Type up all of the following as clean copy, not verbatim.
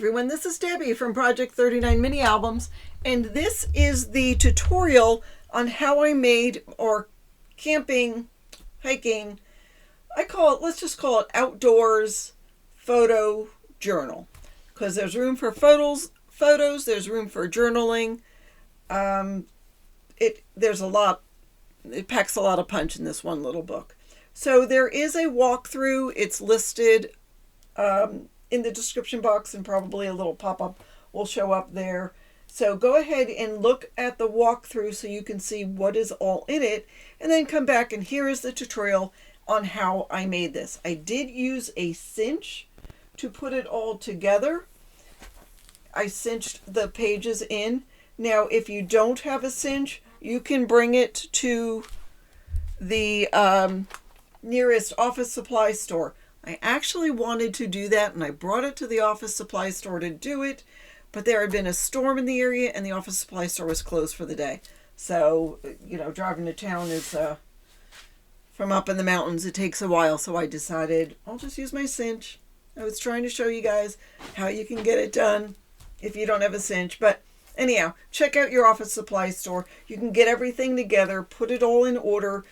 everyone, this is Debbie from Project 39 Mini Albums, and this is the tutorial on how I made our camping, hiking, let's just call it outdoors photo journal, because there's room for photos, there's room for journaling. There's a lot, it packs a lot of punch in this one little book. So there is a walkthrough. It's listed in the description box, and probably a little pop-up will show up there. So go ahead and look at the walkthrough so you can see what is all in it, and then come back and here is the tutorial on how I made this. I did use a cinch to put it all together. I cinched the pages in. Now, if you don't have a cinch, you can bring it to the nearest office supply store. I actually wanted to do that, and I brought it to the office supply store to do it, but there had been a storm in the area and the office supply store was closed for the day. So, driving to town is from up in the mountains, it takes a while, so I decided I'll just use my cinch. I was trying to show you guys how you can get it done if you don't have a cinch, but anyhow, check out your office supply store. You can get everything together, put it all in order,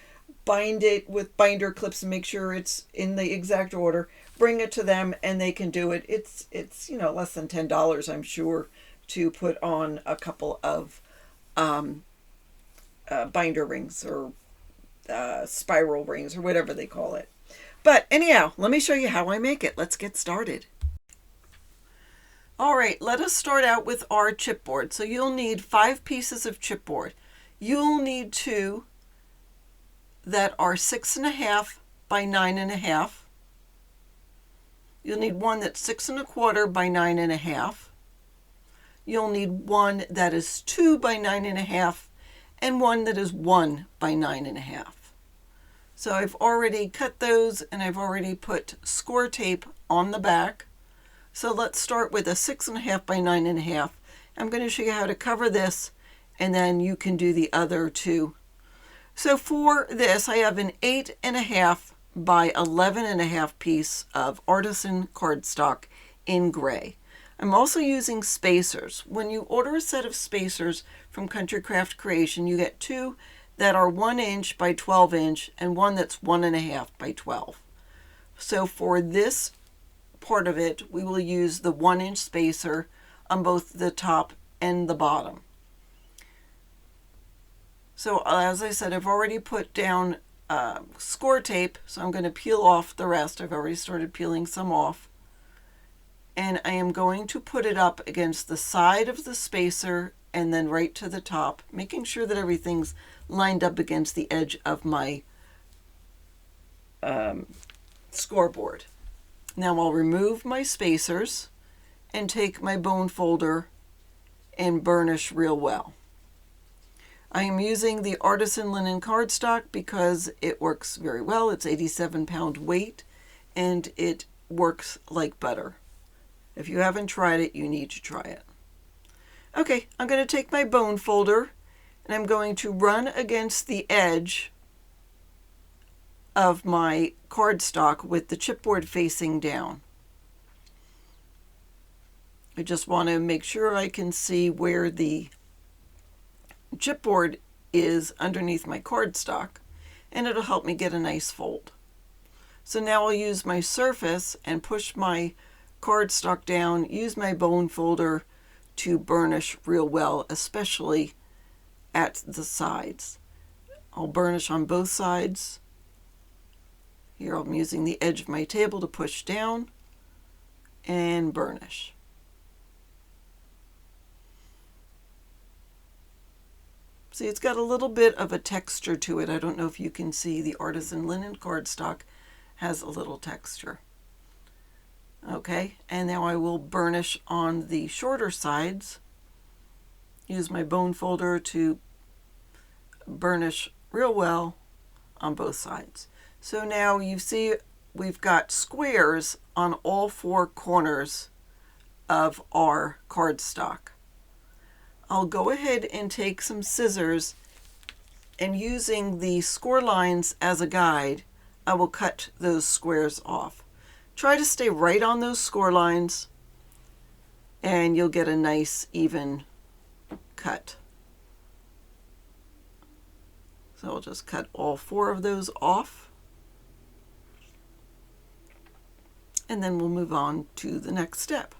bind it with binder clips and make sure it's in the exact order, bring it to them and they can do it. It's less than $10, I'm sure, to put on a couple of binder rings or spiral rings or whatever they call it. But anyhow, let me show you how I make it. Let's get started. All right, let us start out with our chipboard. So you'll need 5 pieces of chipboard. You'll need 2 that are 6.5 by 9.5. You'll need one that's 6 1/4 by 9.5. You'll need one that is 2 by 9.5 and one that is 1 by 9.5. So I've already cut those and I've already put score tape on the back. So let's start with a 6.5 by 9.5. I'm going to show you how to cover this, and then you can do the other 2. So for this, I have an 8.5 by 11.5 piece of artisan cardstock in gray. I'm also using spacers. When you order a set of spacers from Country Craft Creation, you get 2 that are 1 inch by 12 inch and one that's 1.5 by 12. So for this part of it, we will use the 1 inch spacer on both the top and the bottom. So as I said, I've already put down score tape, so I'm going to peel off the rest. I've already started peeling some off. And I am going to put it up against the side of the spacer and then right to the top, making sure that everything's lined up against the edge of my scoreboard. Now I'll remove my spacers and take my bone folder and burnish real well. I am using the artisan linen cardstock because it works very well. It's 87-pound weight and it works like butter. If you haven't tried it, you need to try it. Okay, I'm going to take my bone folder and I'm going to run against the edge of my cardstock with the chipboard facing down. I just want to make sure I can see where the chipboard is underneath my cardstock, and it'll help me get a nice fold. So now I'll use my surface and push my cardstock down, use my bone folder to burnish real well, especially at the sides. I'll burnish on both sides. Here I'm using the edge of my table to push down and burnish. See, it's got a little bit of a texture to it. I don't know if you can see the artisan linen cardstock has a little texture. Okay, and now I will burnish on the shorter sides. Use my bone folder to burnish real well on both sides. So now you see we've got squares on all 4 corners of our cardstock. I'll go ahead and take some scissors, and using the score lines as a guide, I will cut those squares off. Try to stay right on those score lines and you'll get a nice even cut. So I'll just cut all 4 of those off, and then we'll move on to the next step.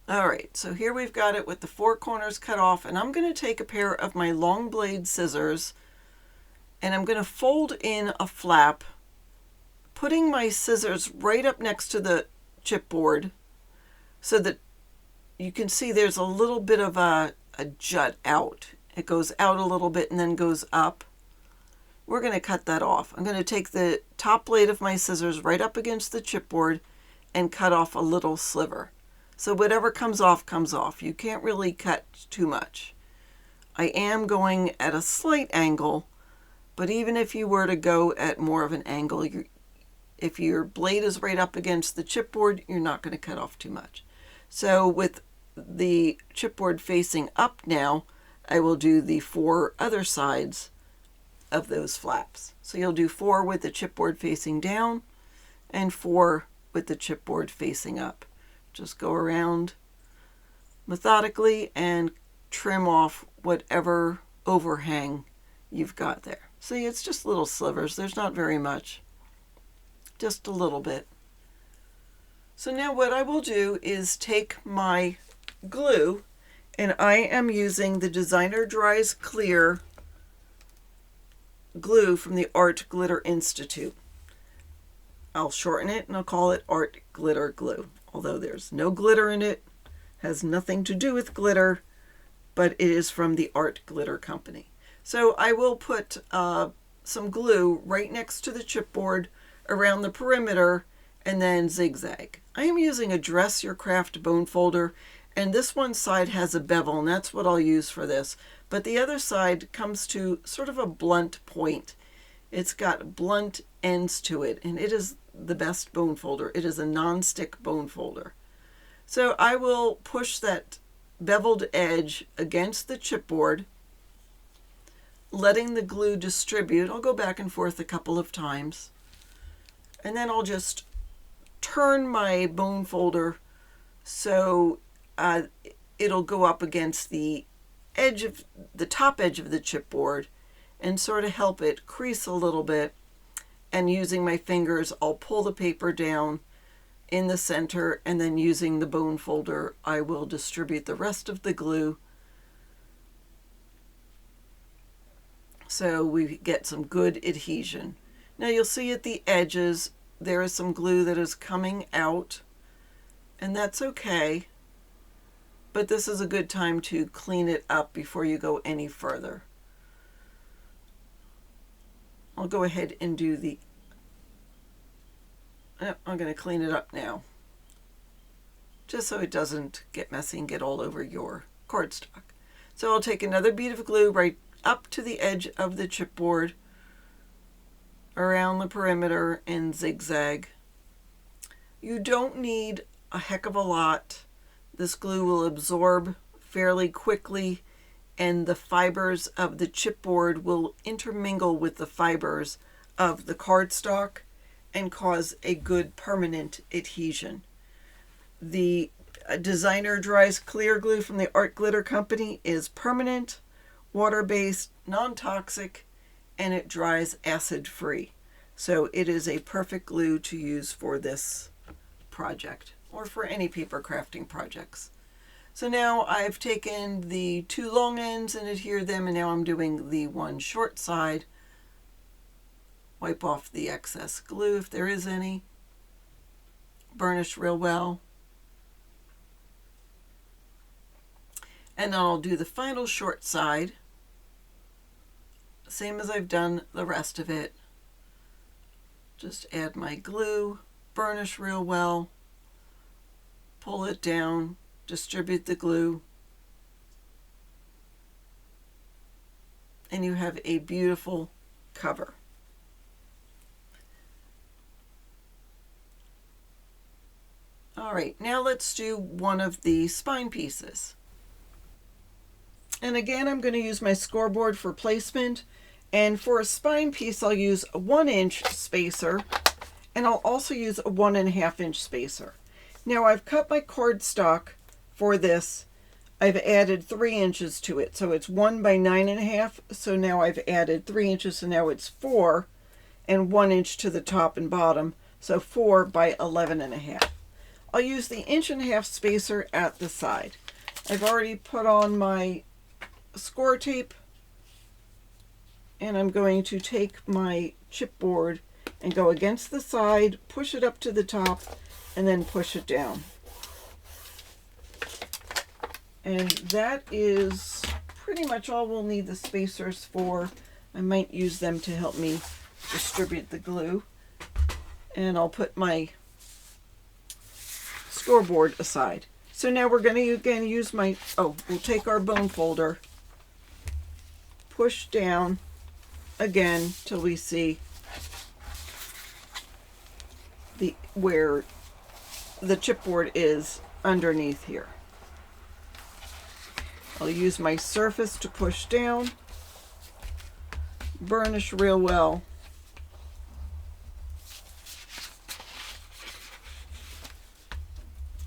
All right, so here we've got it with the 4 corners cut off, and I'm going to take a pair of my long blade scissors and I'm going to fold in a flap, putting my scissors right up next to the chipboard so that you can see there's a little bit of a jut out. It goes out a little bit and then goes up. We're going to cut that off. I'm going to take the top blade of my scissors right up against the chipboard and cut off a little sliver. So whatever comes off, comes off. You can't really cut too much. I am going at a slight angle, but even if you were to go at more of an angle, if your blade is right up against the chipboard, you're not going to cut off too much. So with the chipboard facing up now, I will do the 4 other sides of those flaps. So you'll do 4 with the chipboard facing down and 4 with the chipboard facing up. Just go around methodically and trim off whatever overhang you've got there. See, it's just little slivers. There's not very much, just a little bit. So now what I will do is take my glue, and I am using the Designer Dries Clear glue from the Art Glitter Institute. I'll shorten it and I'll call it Art Glitter Glue. Although there's no glitter in it, has nothing to do with glitter, but it is from the Art Glitter Company. So I will put some glue right next to the chipboard around the perimeter and then zigzag. I am using a Dress Your Craft bone folder, and this one side has a bevel, and that's what I'll use for this. But the other side comes to sort of a blunt point. It's got blunt ends to it, and it is the best bone folder. It is a non-stick bone folder. So I will push that beveled edge against the chipboard, letting the glue distribute. I'll go back and forth a couple of times, and then I'll just turn my bone folder so it'll go up against the edge of the top edge of the chipboard and sort of help it crease a little bit. And using my fingers, I'll pull the paper down in the center, and then using the bone folder, I will distribute the rest of the glue so we get some good adhesion. Now you'll see at the edges there is some glue that is coming out, and that's okay, but this is a good time to clean it up before you go any further. I'll go ahead and do the, I'm going to clean it up now, just so it doesn't get messy and get all over your cardstock. So I'll take another bead of glue right up to the edge of the chipboard, around the perimeter, and zigzag. You don't need a heck of a lot. This glue will absorb fairly quickly, and the fibers of the chipboard will intermingle with the fibers of the cardstock and cause a good permanent adhesion. The Designer Dries Clear glue from the Art Glitter Company is permanent, water-based, non-toxic, and it dries acid-free. So it is a perfect glue to use for this project or for any paper crafting projects. So now I've taken the 2 long ends and adhered them, and now I'm doing the 1 short side. Wipe off the excess glue if there is any. Burnish real well. And then I'll do the final short side, same as I've done the rest of it. Just add my glue, burnish real well, pull it down, distribute the glue, and you have a beautiful cover. All right, now let's do one of the spine pieces. And again, I'm going to use my scoreboard for placement. And for a spine piece, I'll use a 1-inch spacer, and I'll also use a 1.5-inch spacer. Now I've cut my cardstock for this. I've added 3 inches to it. So it's 1 by 9.5. So now I've added 3 inches, so now it's 4 and 1 inch to the top and bottom. So 4 by 11.5. I'll use the 1.5-inch spacer at the side. I've already put on my score tape, and I'm going to take my chipboard and go against the side, push it up to the top, and then push it down. And that is pretty much all we'll need the spacers for. I might use them to help me distribute the glue. And I'll put my scoreboard aside. So now we're going to again use my, we'll take our bone folder, push down again till we see where the chipboard is underneath here. I'll use my surface to push down, burnish real well,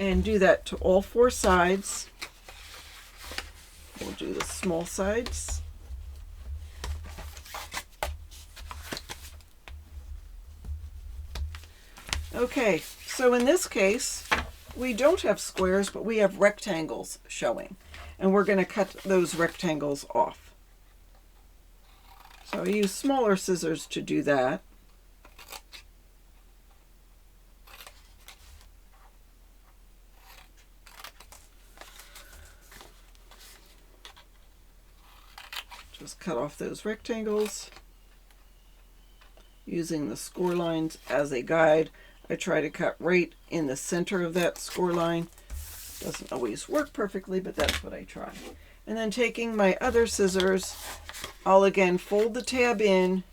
and do that to all 4 sides. We'll do the small sides. Okay, so in this case, we don't have squares, but we have rectangles showing. And we're going to cut those rectangles off. So I use smaller scissors to do that. Just cut off those rectangles using the score lines as a guide. I try to cut right in the center of that score line. Doesn't always work perfectly, but that's what I try. And then taking my other scissors, I'll again fold the tab in,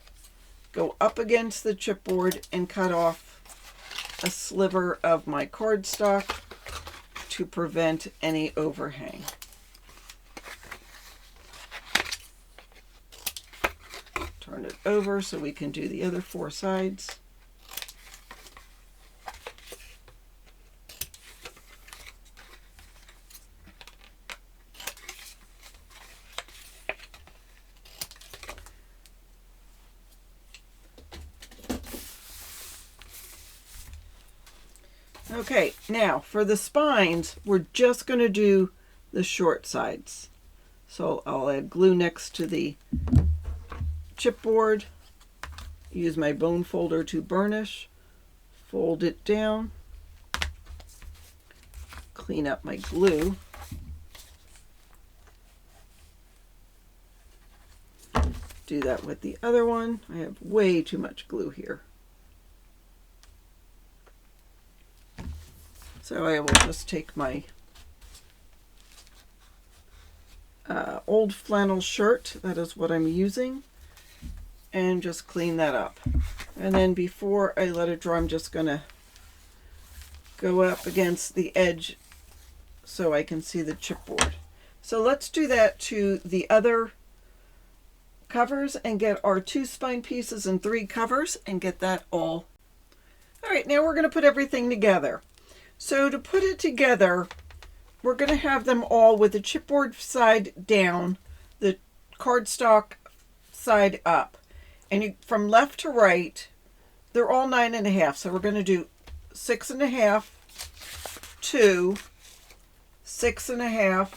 go up against the chipboard, and cut off a sliver of my cardstock to prevent any overhang. Turn it over so we can do the other 4 sides. Okay, now for the spines, we're just going to do the short sides. So I'll add glue next to the chipboard, use my bone folder to burnish, fold it down, clean up my glue, do that with the other one. I have way too much glue here. So I will just take my old flannel shirt, that is what I'm using, and just clean that up. And then before I let it dry, I'm just going to go up against the edge so I can see the chipboard. So let's do that to the other covers and get our 2 spine pieces and 3 covers and get that all. All right, now we're going to put everything together. So to put it together, we're going to have them all with the chipboard side down, the cardstock side up. And from left to right, they're all 9.5. So we're going to do 6.5, 2, 6.5,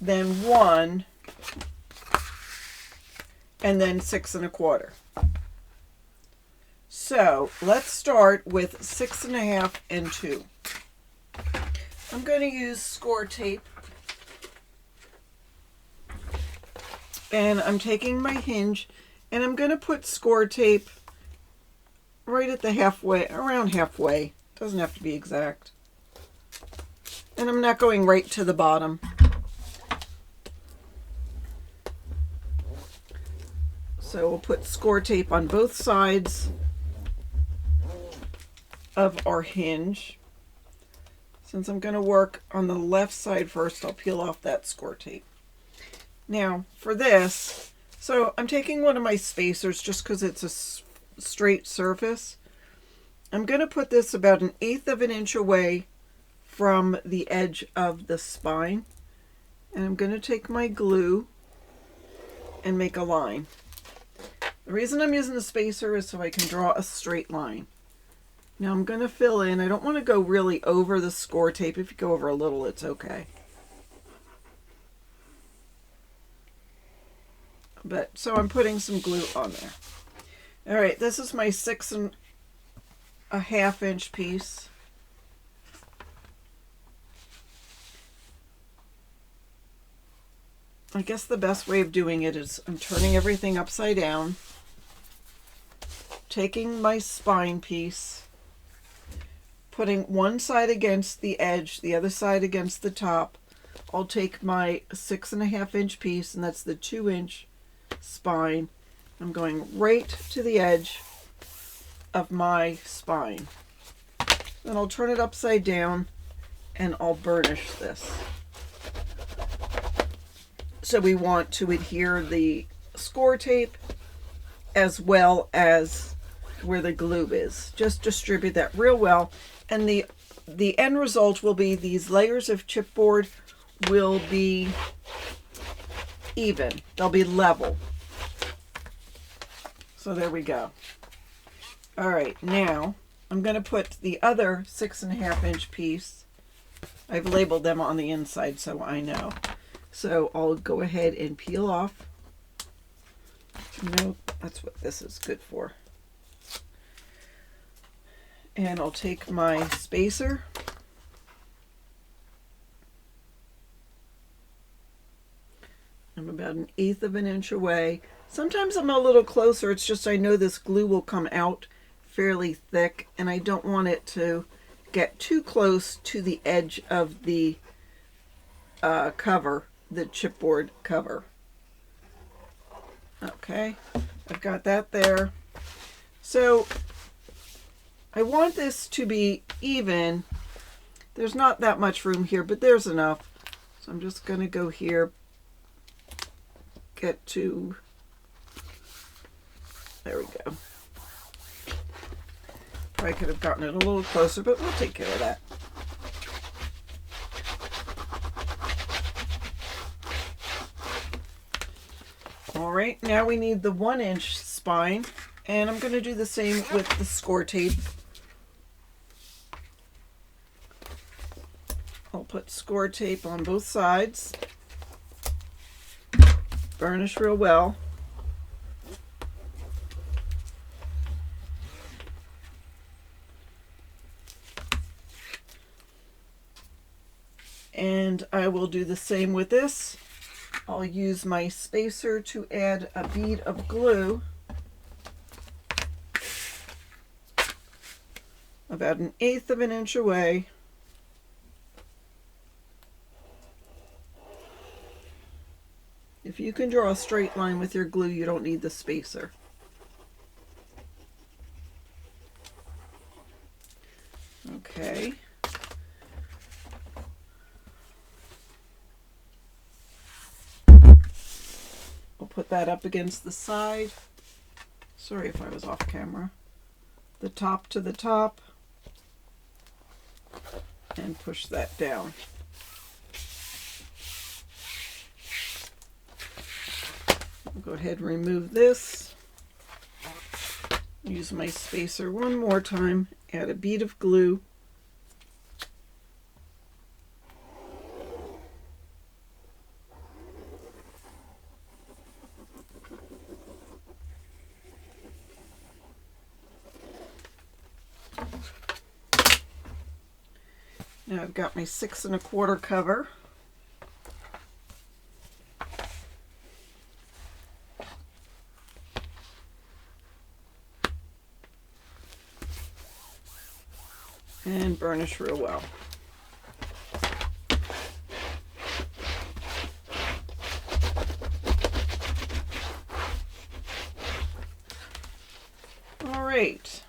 then 1, and then 6.25. So let's start with 6.5 and 2. I'm going to use score tape, and I'm taking my hinge, and I'm going to put score tape right at the halfway, around halfway. Doesn't have to be exact. And I'm not going right to the bottom. So we'll put score tape on both sides of our hinge. Since I'm going to work on the left side first, I'll peel off that score tape. Now for this, so I'm taking one of my spacers just because it's a straight surface. I'm going to put this about 1/8 of an inch away from the edge of the spine. And I'm going to take my glue and make a line. The reason I'm using the spacer is so I can draw a straight line. Now I'm going to fill in. I don't want to go really over the score tape. If you go over a little, it's okay. But so I'm putting some glue on there. All right, this is my 6 1/2 inch piece. I guess the best way of doing it is I'm turning everything upside down, taking my spine piece, putting one side against the edge, the other side against the top. I'll take my 6 1/2 inch piece, and that's the 2-inch spine. I'm going right to the edge of my spine. Then I'll turn it upside down and I'll burnish this. So we want to adhere the score tape as well as where the glue is. Just distribute that real well. And the end result will be these layers of chipboard will be even. They'll be level. So there we go. All right, now I'm going to put the other 6 1/2 inch piece. I've labeled them on the inside so I know. So I'll go ahead and peel off. No, that's what this is good for. And I'll take my spacer. I'm about 1/8 of an inch away. Sometimes I'm a little closer. It's just I know this glue will come out fairly thick and I don't want it to get too close to the edge of the cover, the chipboard cover. Okay, I've got that there. So I want this to be even. There's not that much room here, but there's enough. So I'm just going to go here, get to, there we go. Probably could have gotten it a little closer, but we'll take care of that. All right, now we need the 1-inch spine, and I'm going to do the same with the score tape. I'll put score tape on both sides, burnish real well. And I will do the same with this. I'll use my spacer to add a bead of glue about 1/8 of an inch away. If you can draw a straight line with your glue, you don't need the spacer. Okay. I'll put that up against the side. Sorry if I was off camera. The top to the top. And push that down. I'll go ahead and remove this. Use my spacer one more time. Add a bead of glue. Now I've got my 6 1/4 cover. And burnish real well. All right.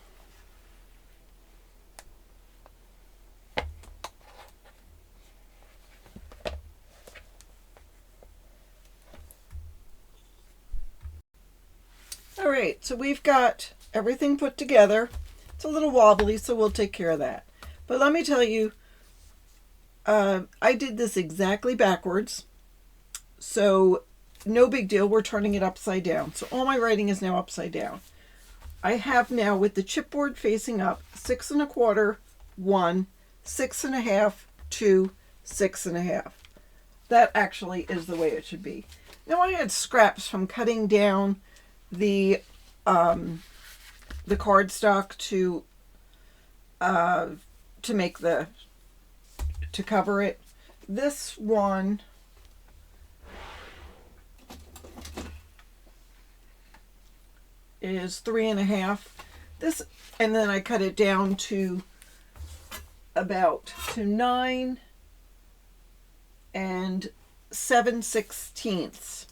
so we've got everything put together. It's a little wobbly, so we'll take care of that. But let me tell you, I did this exactly backwards. So no big deal. We're turning it upside down. So all my writing is now upside down. I have now, with the chipboard facing up, 6 1/4, 1, 6 1/2, 2, 6 1/2. That actually is the way it should be. Now I had scraps from cutting down the cardstock to make to cover it. This one is 3 1/2. This, and then I cut it down to about 9 7/16.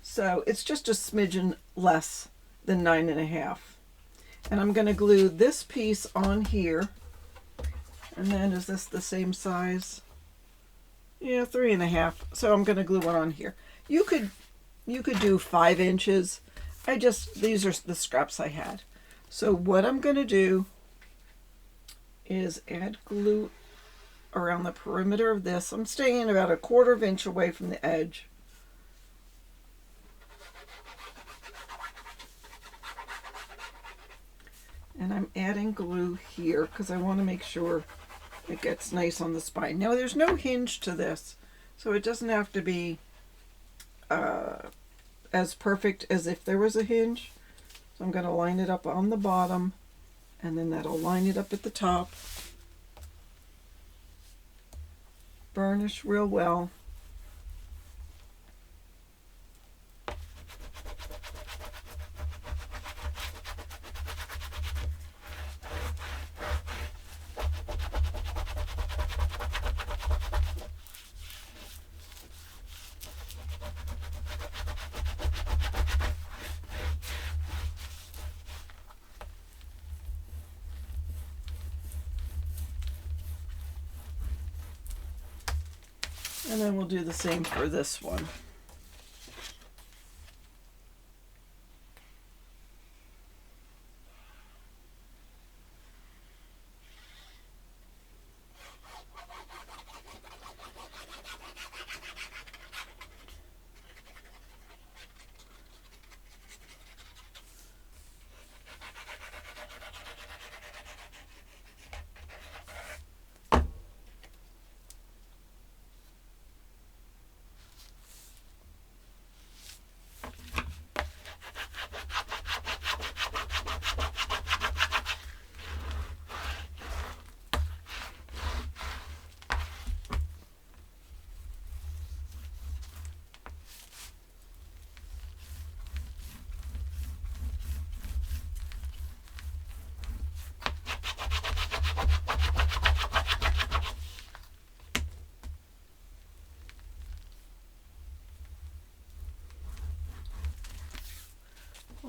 So it's just a smidgen less than 9 1/2. And I'm going to glue this piece on here. And then is this the same size? Yeah, 3 1/2. So I'm going to glue one on here. You could do 5 inches. These are the scraps I had. So what I'm going to do is add glue around the perimeter of this. I'm staying about 1/4 inch away from the edge. And I'm adding glue here because I want to make sure it gets nice on the spine. Now there's no hinge to this, so it doesn't have to be as perfect as if there was a hinge. So I'm going to line it up on the bottom, and then that'll line it up at the top. Burnish real well. And then we'll do the same for this one.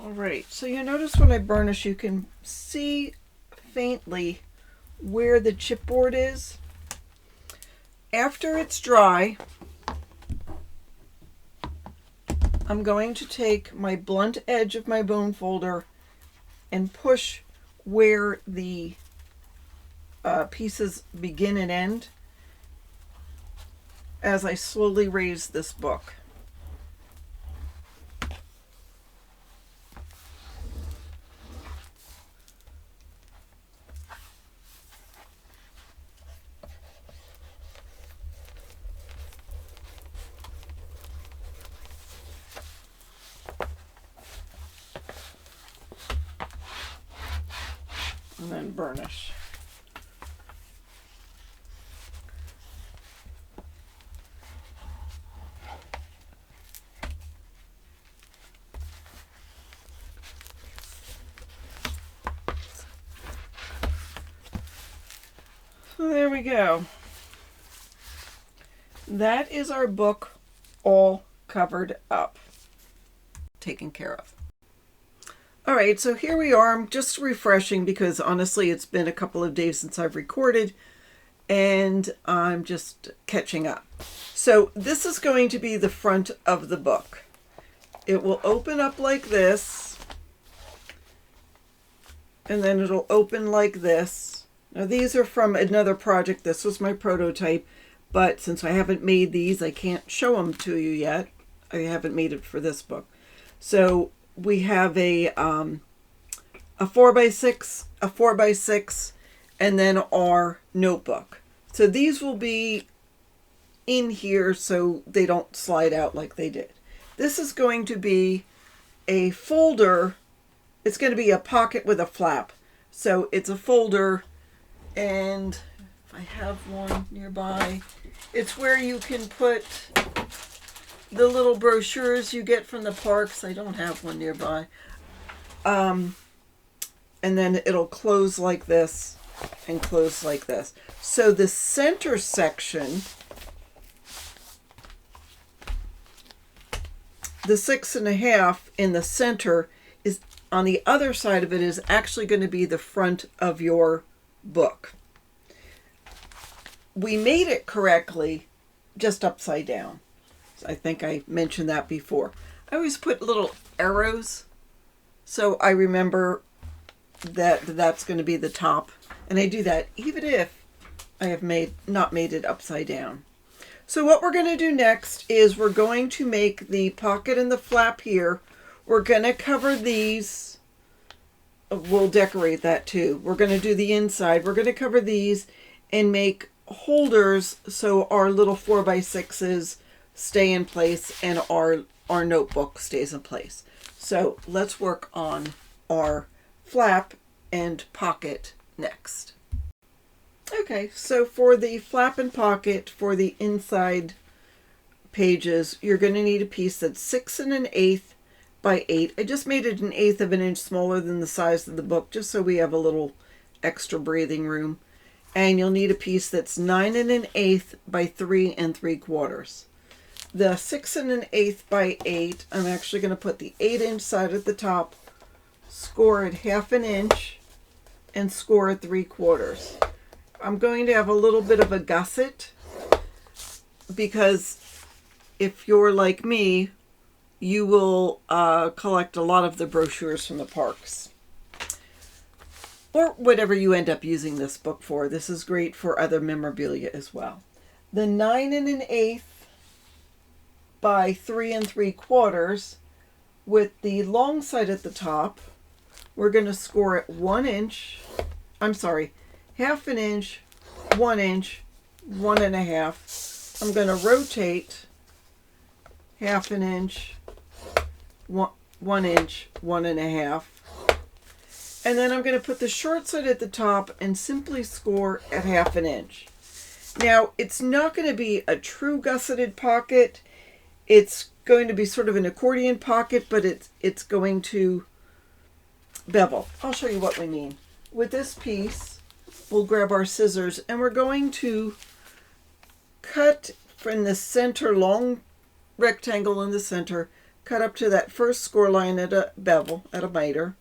All right, so you notice when I burnish, you can see faintly where the chipboard is. After it's dry, I'm going to take my blunt edge of my bone folder and push where the pieces begin and end as I slowly raise this book. And then burnish. So there we go. That is our book all covered up, taken care of. All right, so here we are. I'm just refreshing because honestly, it's been a couple of days since I've recorded and I'm just catching up. So this is going to be the front of the book. It will open up like this, and then it'll open like this. Now these are from another project. This was my prototype, but since I haven't made these, I can't show them to you yet. I haven't made it for this book. So we have a 4x6, a 4x6, and then our notebook. So these will be in here so they don't slide out like they did. This is going to be a folder. It's going to be a pocket with a flap. So it's a folder, and if I have one nearby, it's where you can put the little brochures you get from the parks. I don't have one nearby. And then it'll close like this and close like this. So the center section, the 6.5 in the center, is on the other side of it, is actually going to be the front of your book. We made it correctly, just upside down. I think I mentioned that before. I always put little arrows so I remember that that's going to be the top. And I do that even if I have not made it upside down. So what we're going to do next is we're going to make the pocket and the flap here. We're going to cover these. We'll decorate that too. We're going to do the inside. We're going to cover these and make holders so our little 4x6s stay in place and our notebook stays in place. So let's work on our flap and pocket next. Okay, so for the flap and pocket for the inside pages, you're going to need a piece that's 6 1/8 by 8. I just made it 1/8 of an inch smaller than the size of the book, just so we have a little extra breathing room. And you'll need a piece that's 9 1/8 by 3 3/4. The 6 1/8 by 8, I'm actually going to put the 8-inch side at the top, score it 1/2 inch, and score it 3/4. I'm going to have a little bit of a gusset because if you're like me, you will collect a lot of the brochures from the parks. Or whatever you end up using this book for. This is great for other memorabilia as well. The 9 1/8 by 3 3/4 with the long side at the top, we're going to score it 1 inch. I'm sorry, 1/2 inch, 1 inch, 1 1/2. I'm going to rotate 1/2 inch, 1 inch, 1 1/2. And then I'm going to put the short side at the top and simply score at 1/2 inch. Now, it's not going to be a true gusseted pocket. It's going to be sort of an accordion pocket, but it's going to bevel. I'll show you what we mean. With this piece, we'll grab our scissors and we're going to cut from the center, long rectangle in the center, cut up to that first score line at a bevel, at a miter.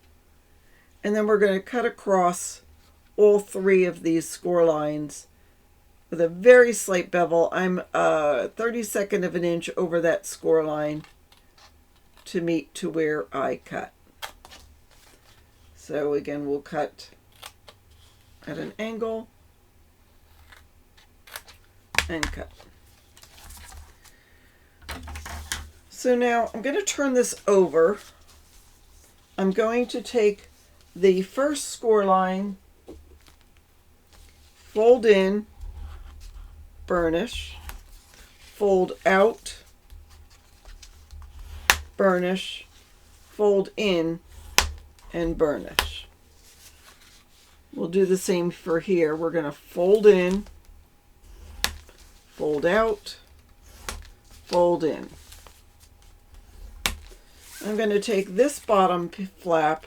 And then we're going to cut across all 3 of these score lines with a very slight bevel. I'm 32nd of an inch over that score line to meet to where I cut. So again, we'll cut at an angle and cut. So now I'm going to turn this over. I'm going to take the first score line, fold in, burnish, fold out, burnish, fold in, and burnish. We'll do the same for here. We're going to fold in, fold out, fold in. I'm going to take this bottom flap,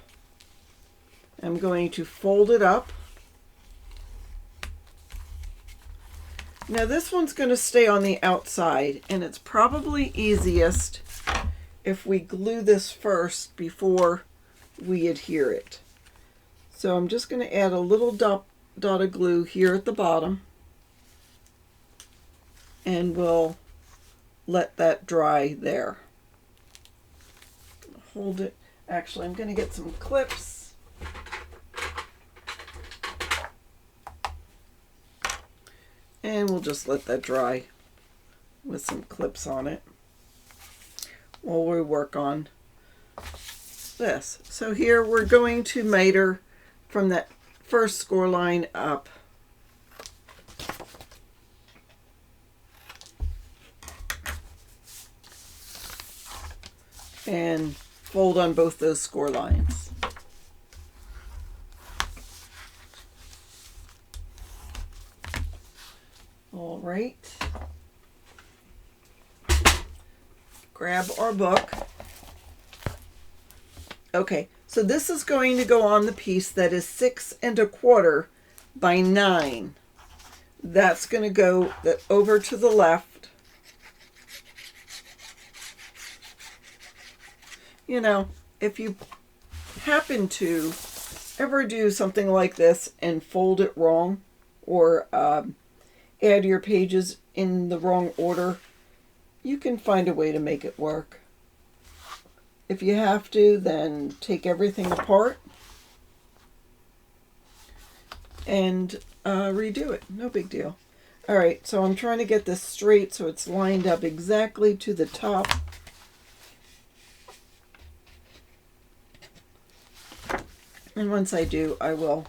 I'm going to fold it up. Now this one's going to stay on the outside, and it's probably easiest if we glue this first before we adhere it. So I'm just going to add a little dot of glue here at the bottom, and we'll let that dry there. Hold it. Actually, I'm going to get some clips. And we'll just let that dry with some clips on it while we work on this. So here we're going to miter from that first score line up. And fold on both those score lines. All right. Grab our book. Okay, so this is going to go on the piece that is 6 1/4 by 9. That's going to go over to the left. You know, if you happen to ever do something like this and fold it wrong, or add your pages in the wrong order, you can find a way to make it work. If you have to, then take everything apart and redo it. No big deal. All right, so I'm trying to get this straight so it's lined up exactly to the top. And once I do, I will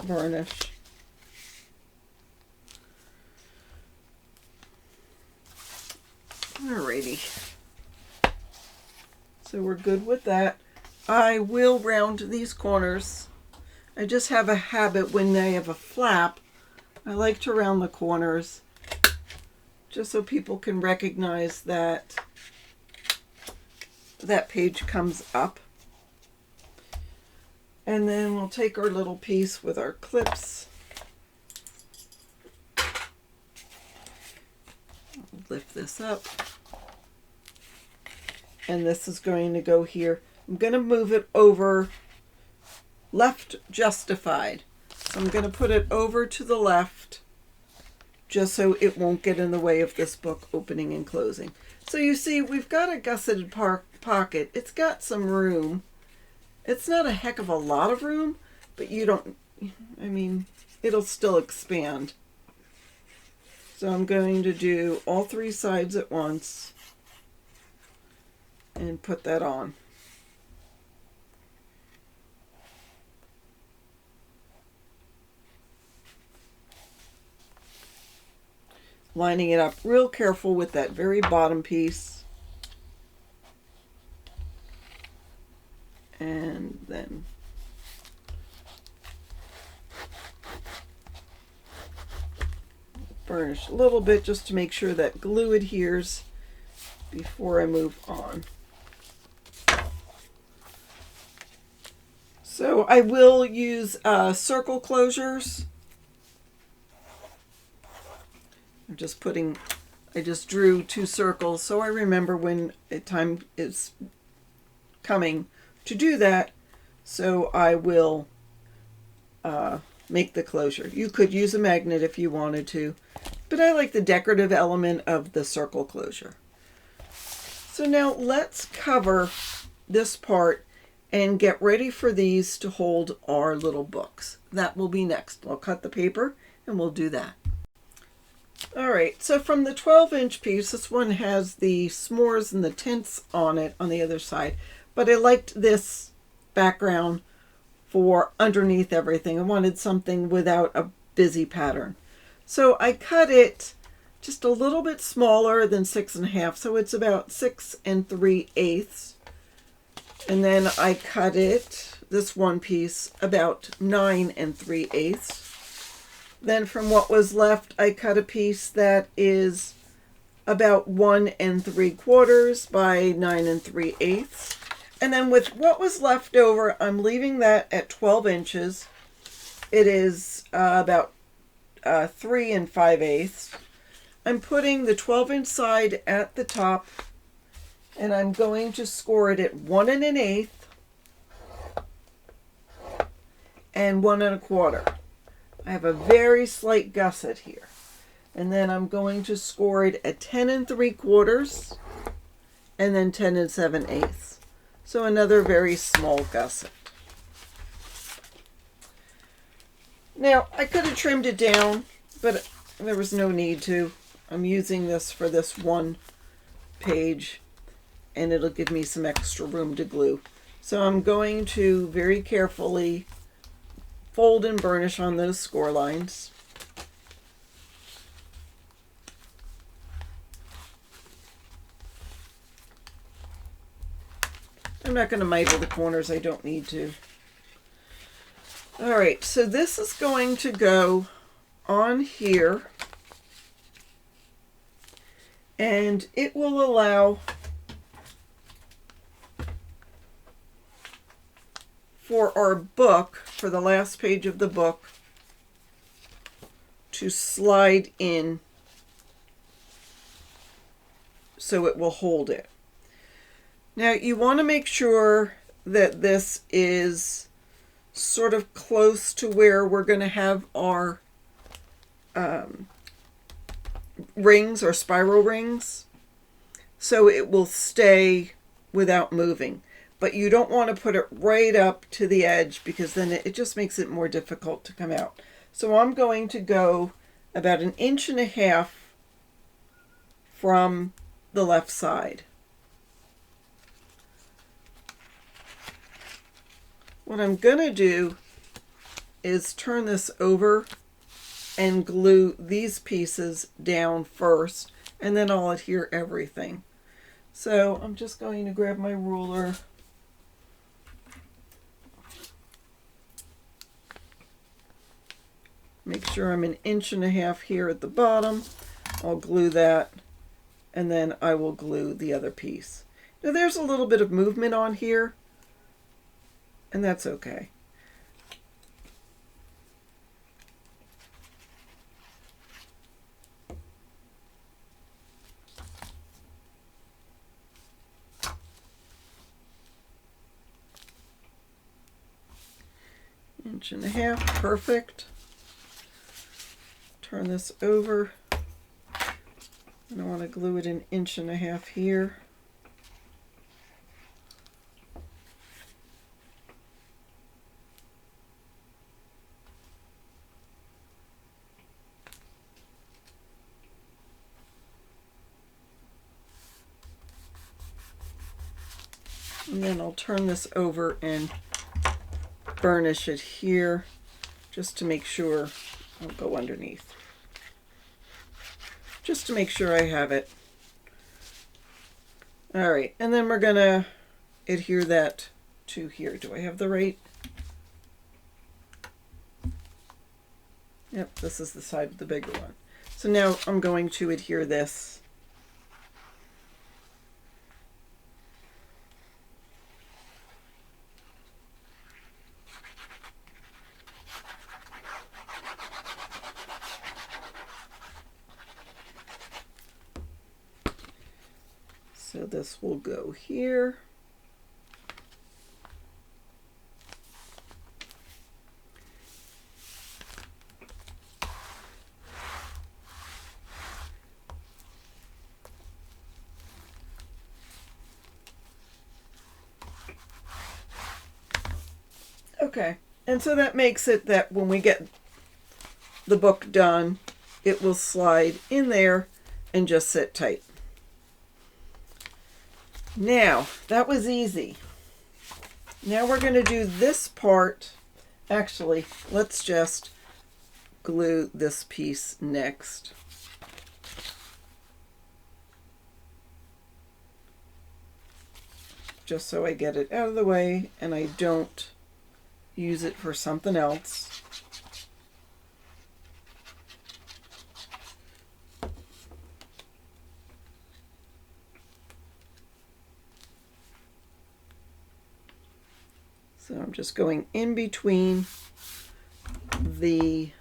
varnish. Alrighty. So we're good with that. I will round these corners. I just have a habit when they have a flap, I like to round the corners just so people can recognize that that page comes up. And then we'll take our little piece with our clips. Lift this up. And this is going to go here. I'm going to move it over left justified. So I'm going to put it over to the left just so it won't get in the way of this book opening and closing. So you see, we've got a gusseted pocket. It's got some room. It's not a heck of a lot of room, but you don't, I mean, it'll still expand. So I'm going to do all 3 sides at once and put that on. Lining it up real careful with that very bottom piece. And then burnish a little bit just to make sure that glue adheres before I move on. So I will use circle closures. I just drew 2 circles so I remember when the time is coming to do that, so I will make the closure. You could use a magnet if you wanted to, but I like the decorative element of the circle closure. So now let's cover this part and get ready for these to hold our little books. That will be next. I'll cut the paper and we'll do that. All right, so from the 12-inch piece, this one has the s'mores and the tints on it on the other side. But I liked this background for underneath everything. I wanted something without a busy pattern. So I cut it just a little bit smaller than 6 1/2. So it's about 6 3/8. And then I cut it, this one piece, about 9 3/8. Then from what was left, I cut a piece that is about 1 3/4 by 9 3/8. And then with what was left over, I'm leaving that at 12 inches. It is about 3 5/8. I'm putting the 12-inch side at the top, and I'm going to score it at 1 1/8 and 1 1/4. I have a very slight gusset here. And then I'm going to score it at 10 3/4 and then 10 7/8. So another very small gusset. Now, I could have trimmed it down, but there was no need to. I'm using this for this one page, and it'll give me some extra room to glue. So I'm going to very carefully fold and burnish on those score lines. I'm not going to miter the corners, I don't need to. Alright, so this is going to go on here, and it will allow for our book, for the last page of the book, to slide in so it will hold it. Now you want to make sure that this is sort of close to where we're going to have our rings or spiral rings, so it will stay without moving. But you don't want to put it right up to the edge, because then it just makes it more difficult to come out. So I'm going to go about 1.5 inches from the left side. What I'm going to do is turn this over and glue these pieces down first, and then I'll adhere everything. So I'm just going to grab my ruler. Make sure I'm 1.5 inches here at the bottom. I'll glue that, and then I will glue the other piece. Now there's a little bit of movement on here, and that's okay. Inch and a half, perfect. Turn this over, and I want to glue it 1.5 inches here. And then I'll turn this over and burnish it here, just to make sure. I'll go underneath, just to make sure I have it. All right, and then we're gonna adhere that to here. Do I have the right? Yep, this is the side of the bigger one. So now I'm going to adhere this. So this will go here. Okay, and so that makes it that when we get the book done, it will slide in there and just sit tight. Now, that was easy. Now we're going to do this part. Actually, let's just glue this piece next. Just so I get it out of the way and I don't use it for something else. So I'm just going in between the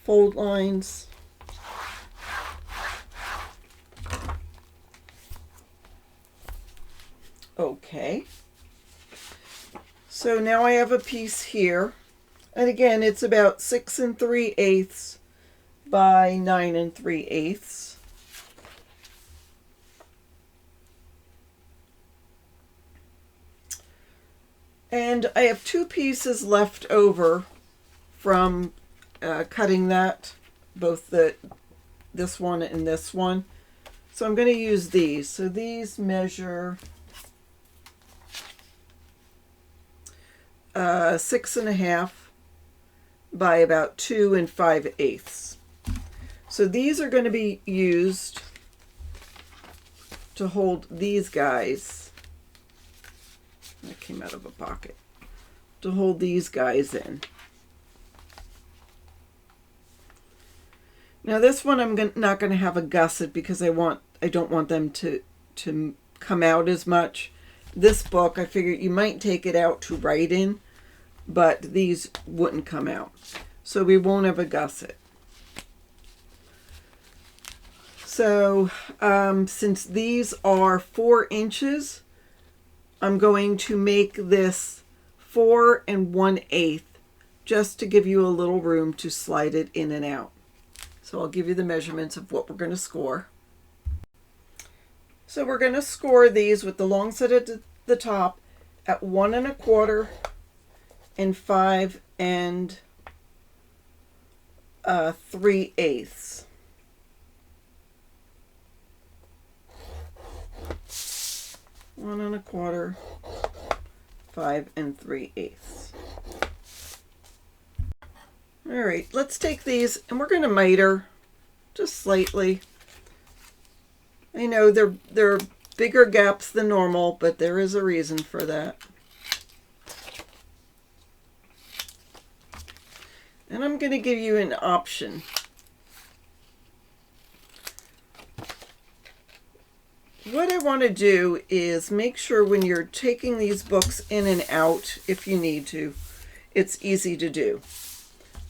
fold lines. Okay. So now I have a piece here. And again, it's about 6 3/8 by 9 3/8. And I have 2 pieces left over from cutting that, both this one and this one. So I'm going to use these. So these measure 6.5 by about 2 5/8. So these are going to be used to hold these guys. That came out of a pocket. To hold these guys in. Now this one I'm not going to have a gusset because I don't want them to come out as much. This book, I figured you might take it out to write in, but these wouldn't come out. So we won't have a gusset. So since these are 4 inches, I'm going to make this 4 1/8 just to give you a little room to slide it in and out. So I'll give you the measurements of what we're going to score. So we're going to score these with the long set at the top at 1 1/4 and 5 3/8. 1 1/4, 5 3/8. All right, let's take these and we're going to miter just slightly. I know they're bigger gaps than normal, but there is a reason for that. And I'm going to give you an option. What I want to do is make sure when you're taking these books in and out, if you need to, it's easy to do.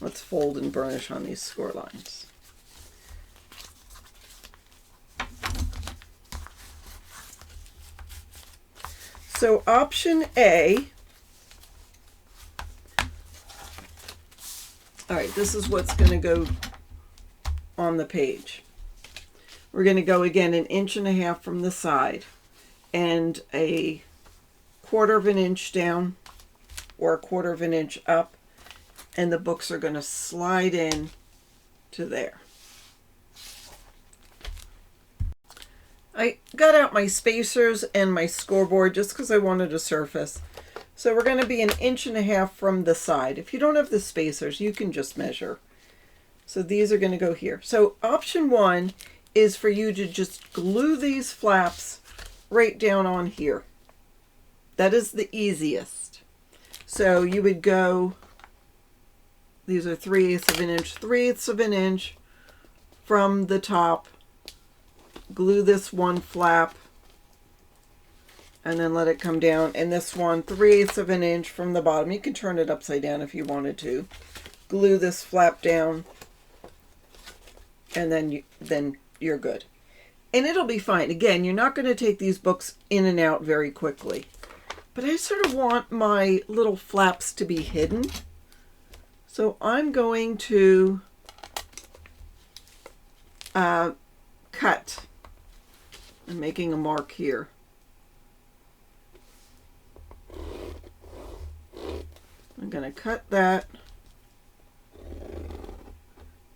Let's fold and burnish on these score lines. So option A, all right, this is what's going to go on the page. We're going to go again 1.5 inches from the side and 1/4 inch down or 1/4 inch up, and the books are going to slide in to there. I got out my spacers and my scoreboard just because I wanted a surface. So we're going to be 1.5 inches from the side. If you don't have the spacers, you can just measure. So these are going to go here. So option 1 is for you to just glue these flaps right down on here. That is the easiest. So you would go, these are 3/8 of an inch, 3/8 of an inch from the top, glue this one flap, and then let it come down. And this one, 3/8 of an inch from the bottom. You can turn it upside down if you wanted to. Glue this flap down, and then you're good. And it'll be fine. Again, you're not going to take these books in and out very quickly. But I sort of want my little flaps to be hidden. So I'm going to cut. I'm making a mark here. I'm going to cut that.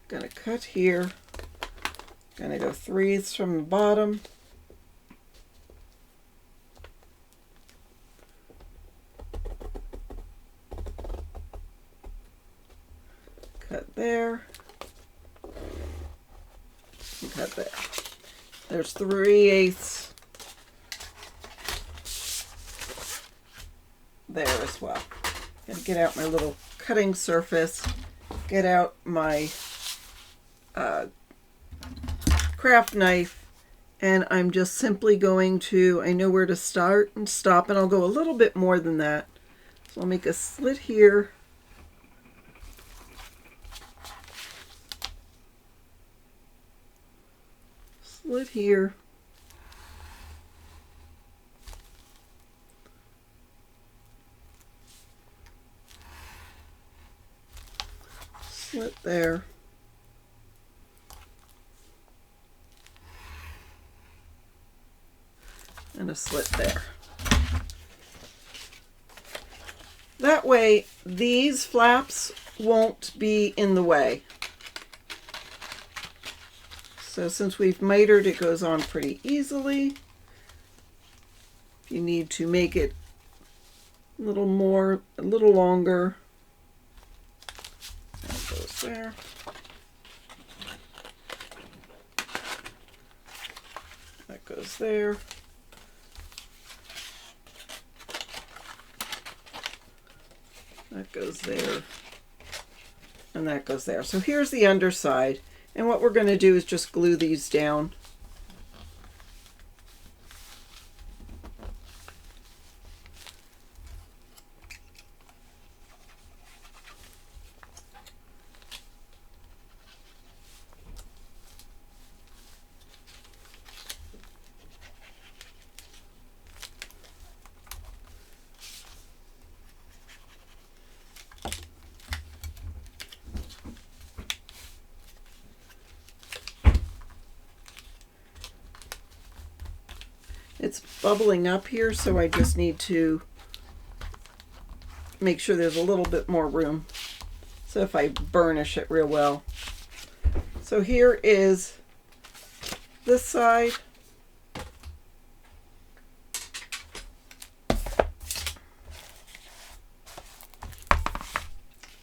Going to cut here. Going to go 3/8 from the bottom. Cut there. And cut there. There's 3/8 there as well. Gonna get out my little cutting surface, get out my craft knife, and I'm just simply going to, I know where to start and stop, and I'll go a little bit more than that. So I'll make a slit here. Slit here. Slit there. And a slit there. That way these flaps won't be in the way. So since we've mitered, it goes on pretty easily. If you need to make it a little longer, that goes there. That goes there. That goes there. And that goes there. So here's the underside. And what we're going to do is just glue these down. It's bubbling up here, so I just need to make sure there's a little bit more room. So if I burnish it real well. So here is this side.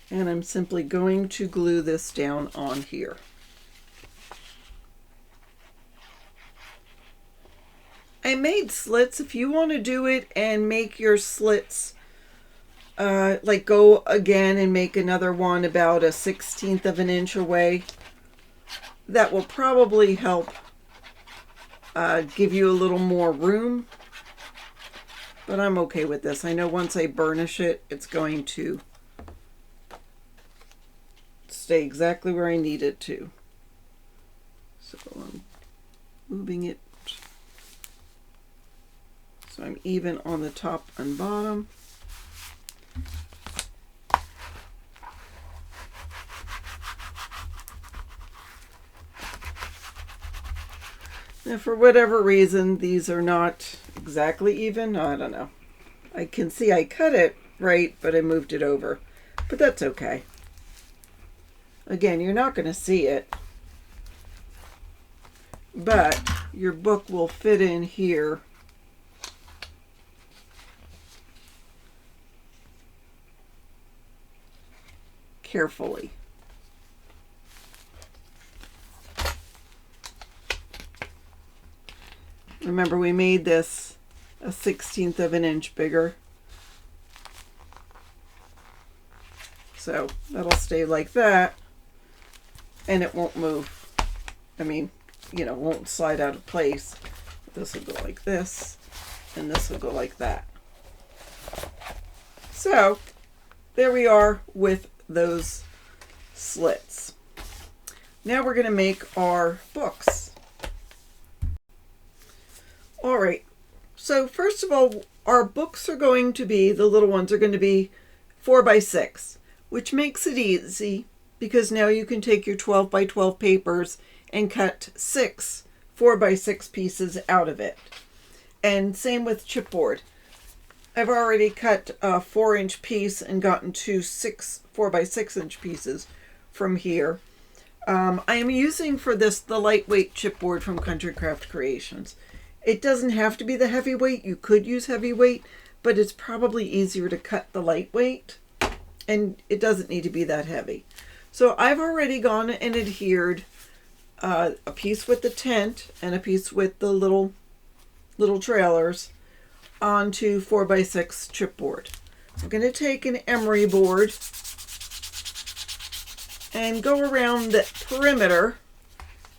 And I'm simply going to glue this down on here. I made slits. If you want to do it and make your slits like go again and make another one about 1/16 of an inch away, that will probably help give you a little more room. But I'm okay with this. I know once I burnish it, it's going to stay exactly where I need it to. So I'm moving it so I'm even on the top and bottom. Now for whatever reason these are not exactly even. I don't know. I can see I cut it right, but I moved it over. But that's okay. Again, you're not going to see it. But your book will fit in here carefully. Remember, we made this 1/16 of an inch bigger. So that'll stay like that and it won't move. I mean, you know, won't slide out of place. This will go like this and this will go like that. So there we are with those slits. Now we're going to make our books. All right, so first of all, our books are going to be, the little ones are going to be 4x6, which makes it easy because now you can take your 12x12 papers and cut 6 4x6 pieces out of it. And same with chipboard. I've already cut a 4-inch piece and gotten 2 4x6 pieces from here. I am using for this the lightweight chipboard from Country Craft Creations. It doesn't have to be the heavyweight. You could use heavyweight, but it's probably easier to cut the lightweight, and it doesn't need to be that heavy. So I've already gone and adhered a piece with the tent and a piece with the little trailers onto 4x6 chipboard. I'm going to take an emery board and go around the perimeter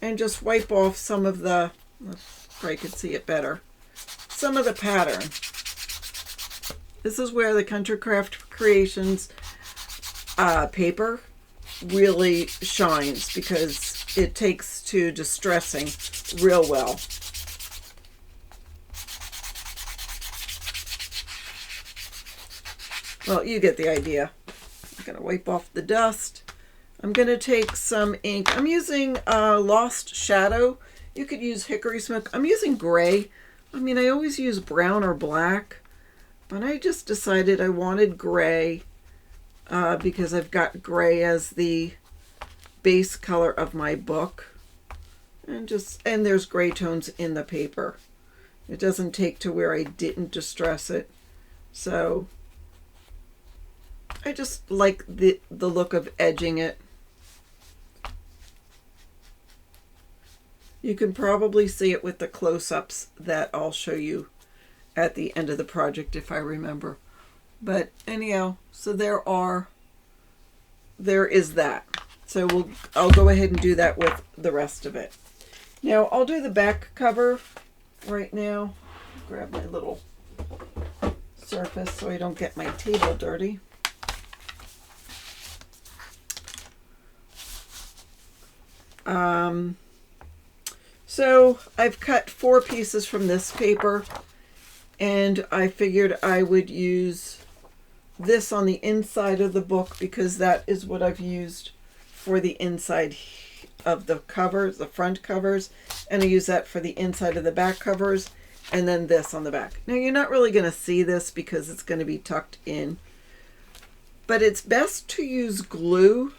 and just wipe off some of the, I could see it better, some of the pattern. This is where the Country Craft Creations paper really shines because it takes to distressing real well. Well, you get the idea. I'm going to wipe off the dust. I'm going to take some ink. I'm using Lost Shadow. You could use Hickory Smoke. I'm using gray. I mean, I always use brown or black. And I just decided I wanted gray because I've got gray as the base color of my book. And there's gray tones in the paper. It doesn't take to where I didn't distress it. So I just like the look of edging it. You can probably see it with the close-ups that I'll show you at the end of the project if I remember. But anyhow, so there is that. So I'll go ahead and do that with the rest of it. Now I'll do the back cover right now. Grab my little surface so I don't get my table dirty. So I've cut 4 pieces from this paper, and I figured I would use this on the inside of the book because that is what I've used for the inside of the covers, the front covers, and I use that for the inside of the back covers, and then this on the back. Now you're not really going to see this because it's going to be tucked in, but it's best to use glue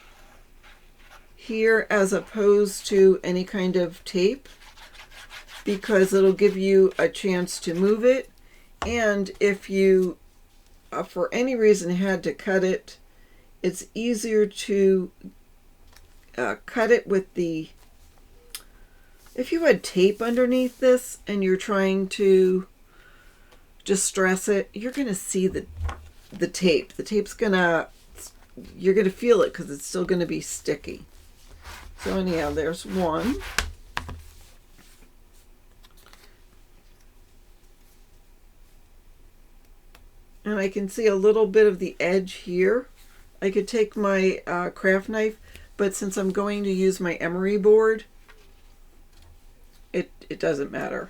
here as opposed to any kind of tape because it'll give you a chance to move it. And if you for any reason had to cut it, it's easier to cut it with the, if you had tape underneath this and you're trying to distress it, you're going to see the tape. The tape's gonna, you're going to feel it because it's still going to be sticky. So anyhow, there's one. And I can see a little bit of the edge here. I could take my craft knife, but since I'm going to use my emery board, it doesn't matter.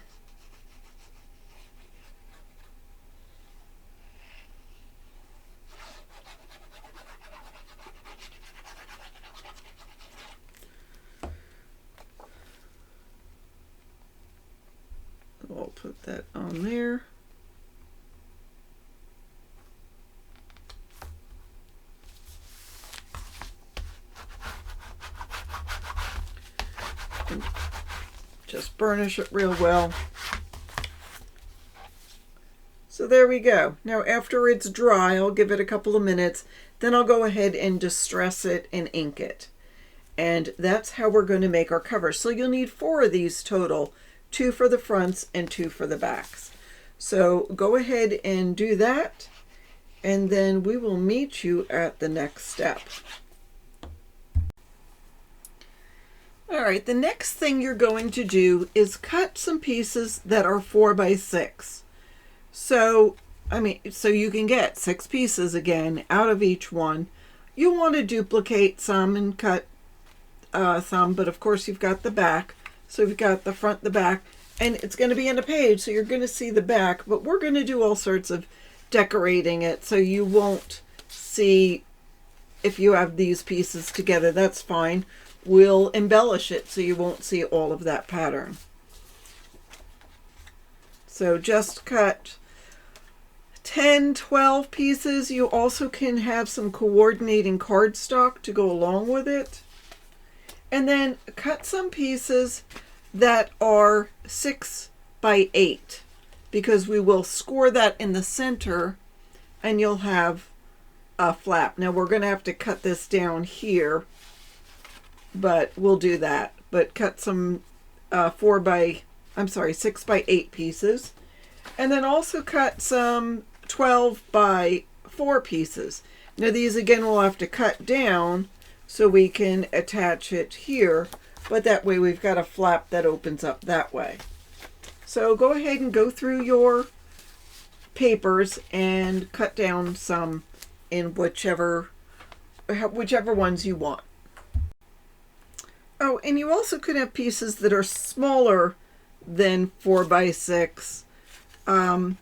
I'll put that on there. And just burnish it real well. So there we go. Now after it's dry, I'll give it a couple of minutes, then I'll go ahead and distress it and ink it. And that's how we're going to make our cover. So you'll need 4 of these total, 2 for the fronts and 2 for the backs. So go ahead and do that, and then we will meet you at the next step. All right, the next thing you're going to do is cut some pieces that are 4 by 6. So you can get 6 pieces again out of each one. You want to duplicate some and cut some, but of course you've got the back. So you've got the front, the back, and it's going to be in a page, so you're going to see the back, but we're going to do all sorts of decorating it, so you won't see if you have these pieces together. That's fine. We'll embellish it so you won't see all of that pattern. So just cut 10, 12 pieces. You also can have some coordinating cardstock to go along with it. And then cut some pieces that are 6 by 8 because we will score that in the center and you'll have a flap. Now we're going to have to cut this down here, but we'll do that. But cut some 6 by 8 pieces, and then also cut some 12 by 4 pieces. Now these again we'll have to cut down so we can attach it here, but that way we've got a flap that opens up that way. So go ahead and go through your papers and cut down some in whichever ones you want. Oh, and you also could have pieces that are smaller than 4 by 6. For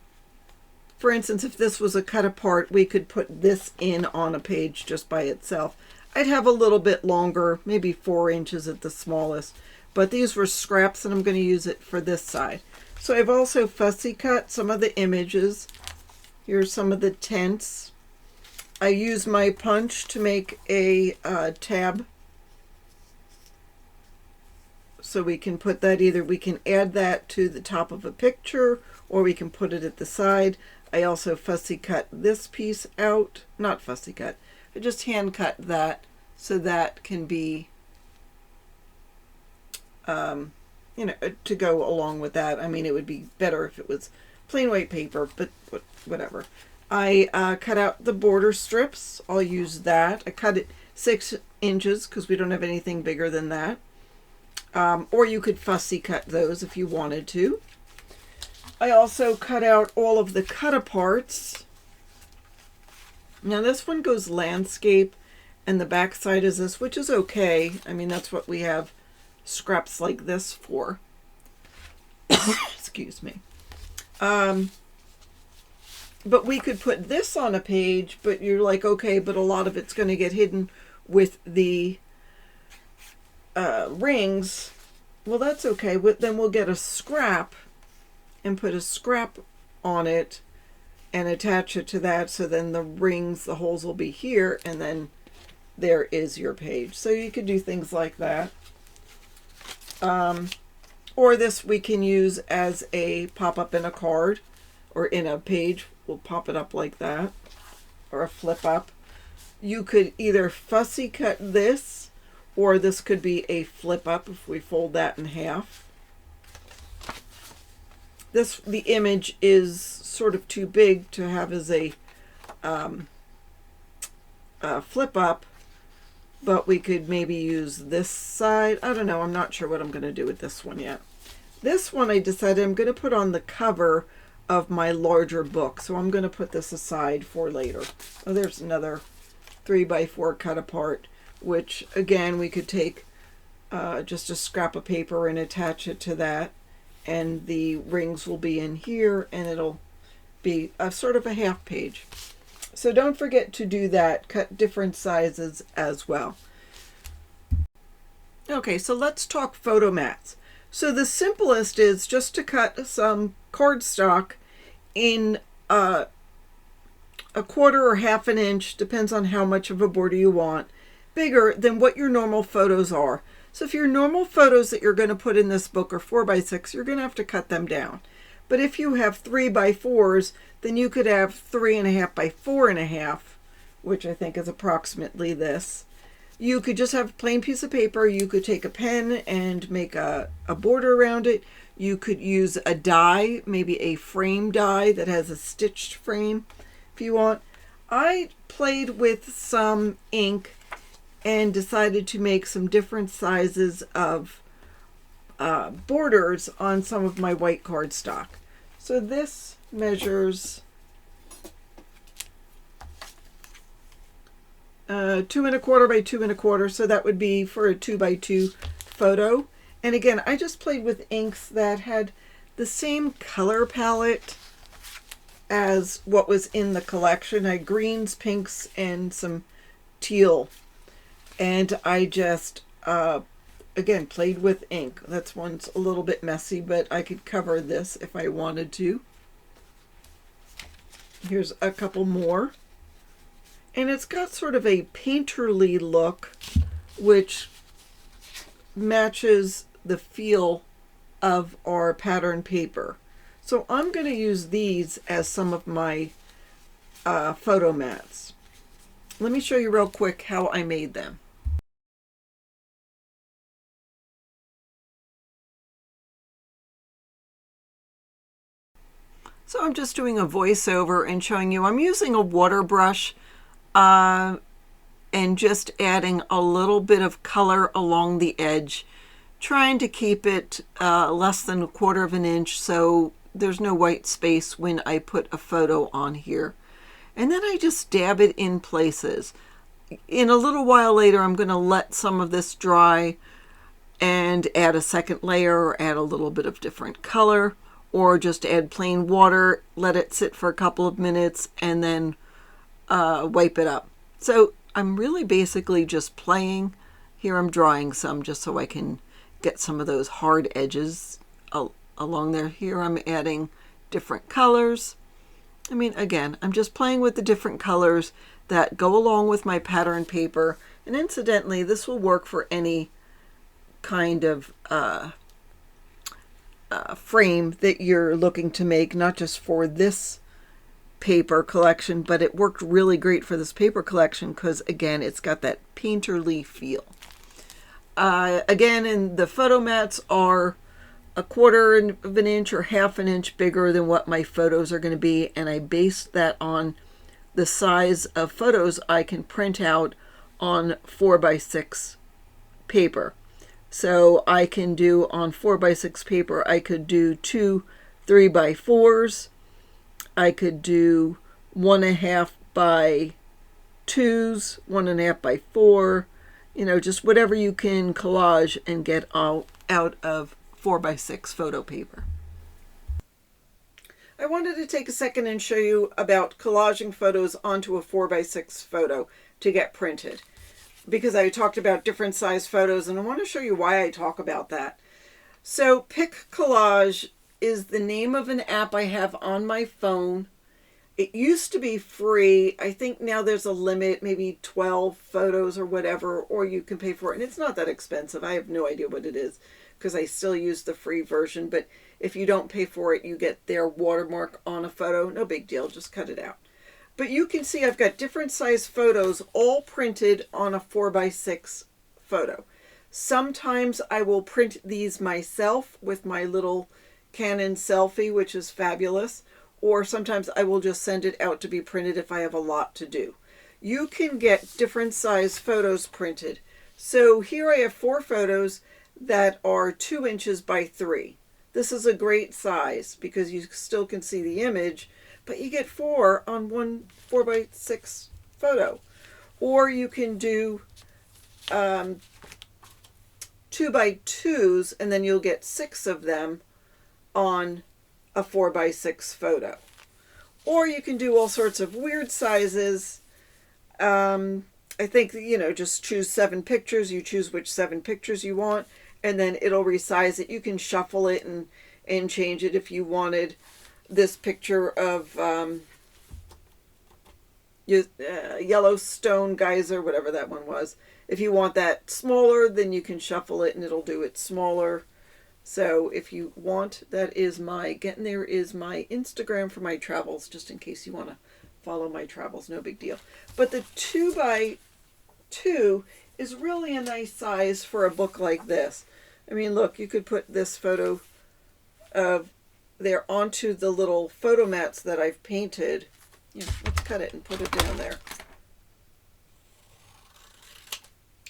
instance, if this was a cut apart, we could put this in on a page just by itself. I'd have a little bit longer, maybe 4 inches at the smallest, but these were scraps and I'm going to use it for this side. So I've also fussy cut some of the images Here's some of the tents. I use my punch to make a tab. So we can put that, either we can add that to the top of a picture or we can put it at the side. I also fussy cut this piece out. Not fussy cut. I just hand cut that so that can be, you know, to go along with that. I mean, it would be better if it was plain white paper, but whatever. I cut out the border strips. I'll use that. I cut it 6 inches because we don't have anything bigger than that. Or you could fussy cut those if you wanted to. I also cut out all of the cut-aparts. Now this one goes landscape, and the back side is this, which is okay. I mean, that's what we have scraps like this for. Excuse me. But we could put this on a page, but you're like, okay, but a lot of it's going to get hidden with the rings. Well, that's okay. Then we'll get a scrap and put a scrap on it and attach it to that. So then the rings, the holes will be here, and then there is your page. So you could do things like that. Or this we can use as a pop-up in a card or in a page. We'll pop it up like that, or a flip up. You could either fussy cut this, or this could be a flip up if we fold that in half. The image is sort of too big to have as a flip up, but we could maybe use this side. I don't know. I'm not sure what I'm going to do with this one yet. This one I decided I'm going to put on the cover of my larger book, so I'm going to put this aside for later. Oh, there's another 3x4 cut apart, which again we could take just a scrap of paper and attach it to that, and the rings will be in here, and it'll be a sort of a half page. So don't forget to do that. Cut different sizes as well. Okay, so let's talk photo mats. So the simplest is just to cut some cardstock in a quarter or half an inch, depends on how much of a border you want, bigger than what your normal photos are. So if your normal photos that you're going to put in this book are 4x6, you're going to have to cut them down. But if you have 3x4s, then you could have 3.5 by 4.5, which I think is approximately this. You could just have a plain piece of paper. You could take a pen and make a border around it. You could use a die, maybe a frame die that has a stitched frame if you want. I played with some ink and decided to make some different sizes of borders on some of my white cardstock. So this measures 2¼ by 2¼ so that would be for a 2x2 photo. And again, I just played with inks that had the same color palette as what was in the collection. I had greens, pinks, and some teal. And I just, again, played with ink. That's one's a little bit messy, but I could cover this if I wanted to. Here's a couple more. And it's got sort of a painterly look, which matches the feel of our pattern paper. So I'm going to use these as some of my photo mats. Let me show you real quick how I made them. So I'm just doing a voiceover and showing you I'm using a water brush and just adding a little bit of color along the edge, trying to keep it less than 1/4 of an inch so there's no white space when I put a photo on here. And then I just dab it in places. In a little while later, I'm going to let some of this dry and add a second layer or add a little bit of different color, or just add plain water, let it sit for a couple of minutes, and then wipe it up. So I'm really basically just playing. Here I'm drawing some just so I can get some of those hard edges along there. Here I'm adding different colors. I mean, again, I'm just playing with the different colors that go along with my pattern paper. And incidentally, this will work for any kind of frame that you're looking to make, not just for this paper collection, but it worked really great for this paper collection because, again, it's got that painterly feel. Again, and the photo mats are 1/4 of an inch or 1/2 an inch bigger than what my photos are going to be, and I based that on the size of photos I can print out on 4x6 paper. So I can do on 4x6 paper, I could do 2 3x4s. I could do 1.5 by 2s, 1.5 by 4, you know, just whatever you can collage and get out of 4x6 photo paper. I wanted to take a second and show you about collaging photos onto a 4x6 photo to get printed, because I talked about different size photos, and I want to show you why I talk about that. So Pic Collage is the name of an app I have on my phone. It used to be free. I think now there's a limit, maybe 12 photos or whatever, or you can pay for it. And it's not that expensive. I have no idea what it is because I still use the free version. But if you don't pay for it, you get their watermark on a photo. No big deal. Just cut it out. But you can see I've got different size photos all printed on a 4x6 photo. Sometimes I will print these myself with my little Canon selfie, which is fabulous, or sometimes I will just send it out to be printed if I have a lot to do. You can get different size photos printed. So here I have 4 photos that are 2 inches by 3. This is a great size because you still can see the image, but you get 4 on one 4x6 photo. Or you can do 2x2s, and then you'll get 6 of them on a 4x6 photo. Or you can do all sorts of weird sizes. I think, you know, just choose 7 pictures. You choose which 7 pictures you want, and then it'll resize it. You can shuffle it and change it if you wanted this picture of Yellowstone geyser, whatever that one was. If you want that smaller, then you can shuffle it and it'll do it smaller. So if you want, there is my Instagram for my travels, just in case you want to follow my travels, no big deal. But the 2x2 is really a nice size for a book like this. I mean, look, you could put this photo of there onto the little photo mats that I've painted. Yeah, let's cut it and put it down there.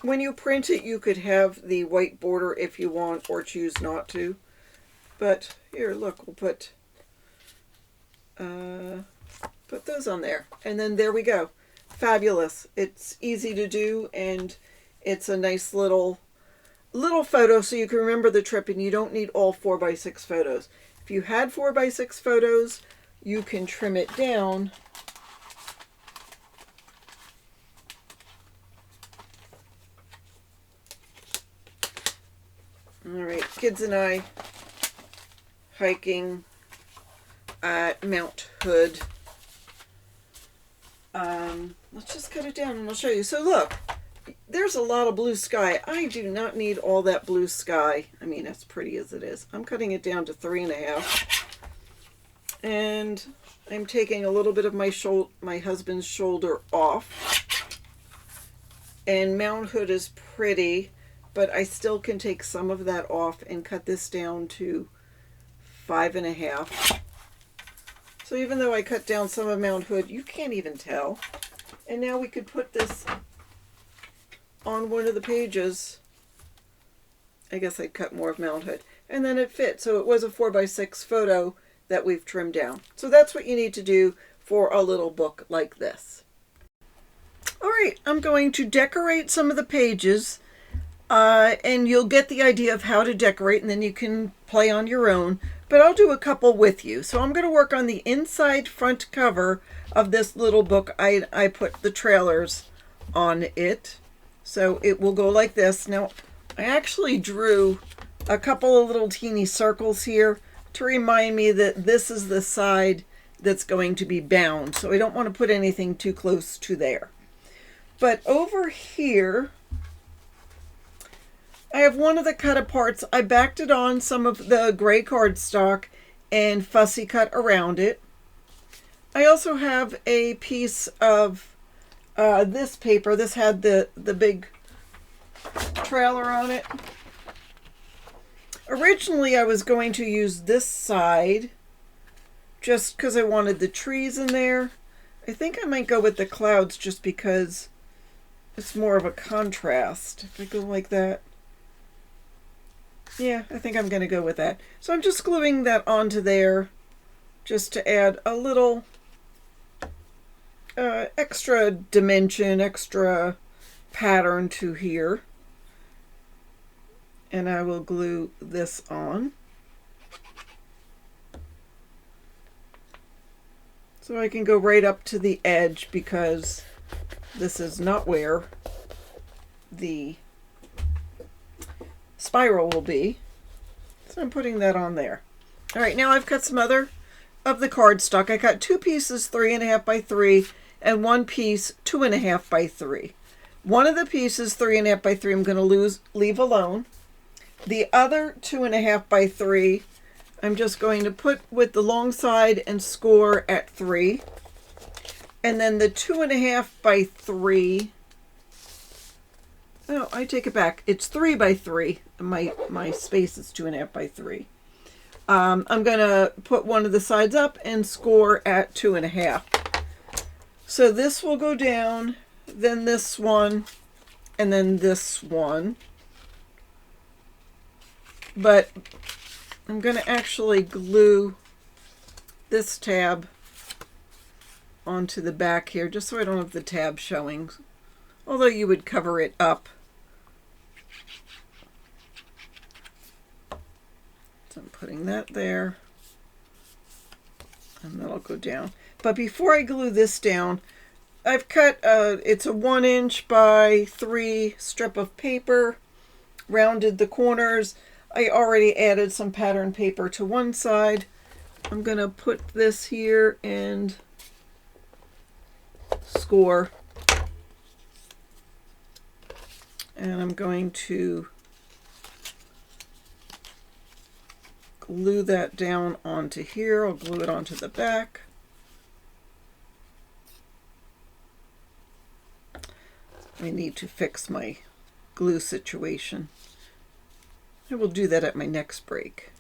When you print it, you could have the white border if you want, or choose not to. But here, look, we'll put those on there. And then there we go. Fabulous. It's easy to do, and it's a nice little photo so you can remember the trip, and you don't need all 4x6 photos. If you had 4x6 photos, you can trim it down. All right, kids and I hiking at Mount Hood. Let's just cut it down and I'll show you. So look, there's a lot of blue sky. I do not need all that blue sky. I mean, as pretty as it is. I'm cutting it down to 3.5. And I'm taking a little bit of my husband's shoulder off. And Mount Hood is pretty, but I still can take some of that off and cut this down to 5.5. So even though I cut down some of Mount Hood, you can't even tell. And now we could put this on one of the pages. I guess I'd cut more of Mount Hood. And then it fit. So it was a 4x6 photo that we've trimmed down. So that's what you need to do for a little book like this. All right, I'm going to decorate some of the pages. And you'll get the idea of how to decorate, and then you can play on your own. But I'll do a couple with you. So I'm going to work on the inside front cover of this little book. I put the trailers on it. So it will go like this. Now, I actually drew a couple of little teeny circles here to remind me that this is the side that's going to be bound. So I don't want to put anything too close to there. But over here, I have one of the cut aparts. I backed it on some of the gray cardstock and fussy cut around it. I also have a piece of this paper. This had the big trailer on it. Originally, I was going to use this side just because I wanted the trees in there. I think I might go with the clouds just because it's more of a contrast. If I go like that. Yeah, I think I'm going to go with that. So I'm just gluing that onto there just to add a little extra dimension, extra pattern to here. And I will glue this on. So I can go right up to the edge because this is not where the spiral will be. So I'm putting that on there. All right, now I've cut some other of the cardstock. I cut 2 pieces 3.5 by 3 and 1 piece 2.5 by 3. One of the pieces 3.5 by 3 I'm going to leave alone. The other 2.5 by 3 I'm just going to put with the long side and score at 3. And then the 2.5 by 3, oh, I take it back. It's 3 by 3. My space is 2.5 by 3. I'm going to put one of the sides up and score at 2.5. So this will go down, then this one, and then this one. But I'm going to actually glue this tab onto the back here, just so I don't have the tab showing. Although you would cover it up. So I'm putting that there. And that'll go down. But before I glue this down, I've cut, it's a 1 inch by 3 strip of paper, rounded the corners. I already added some pattern paper to one side. I'm going to put this here and score. And I'm going to glue that down onto here. I'll glue it onto the back. I need to fix my glue situation. I will do that at my next break.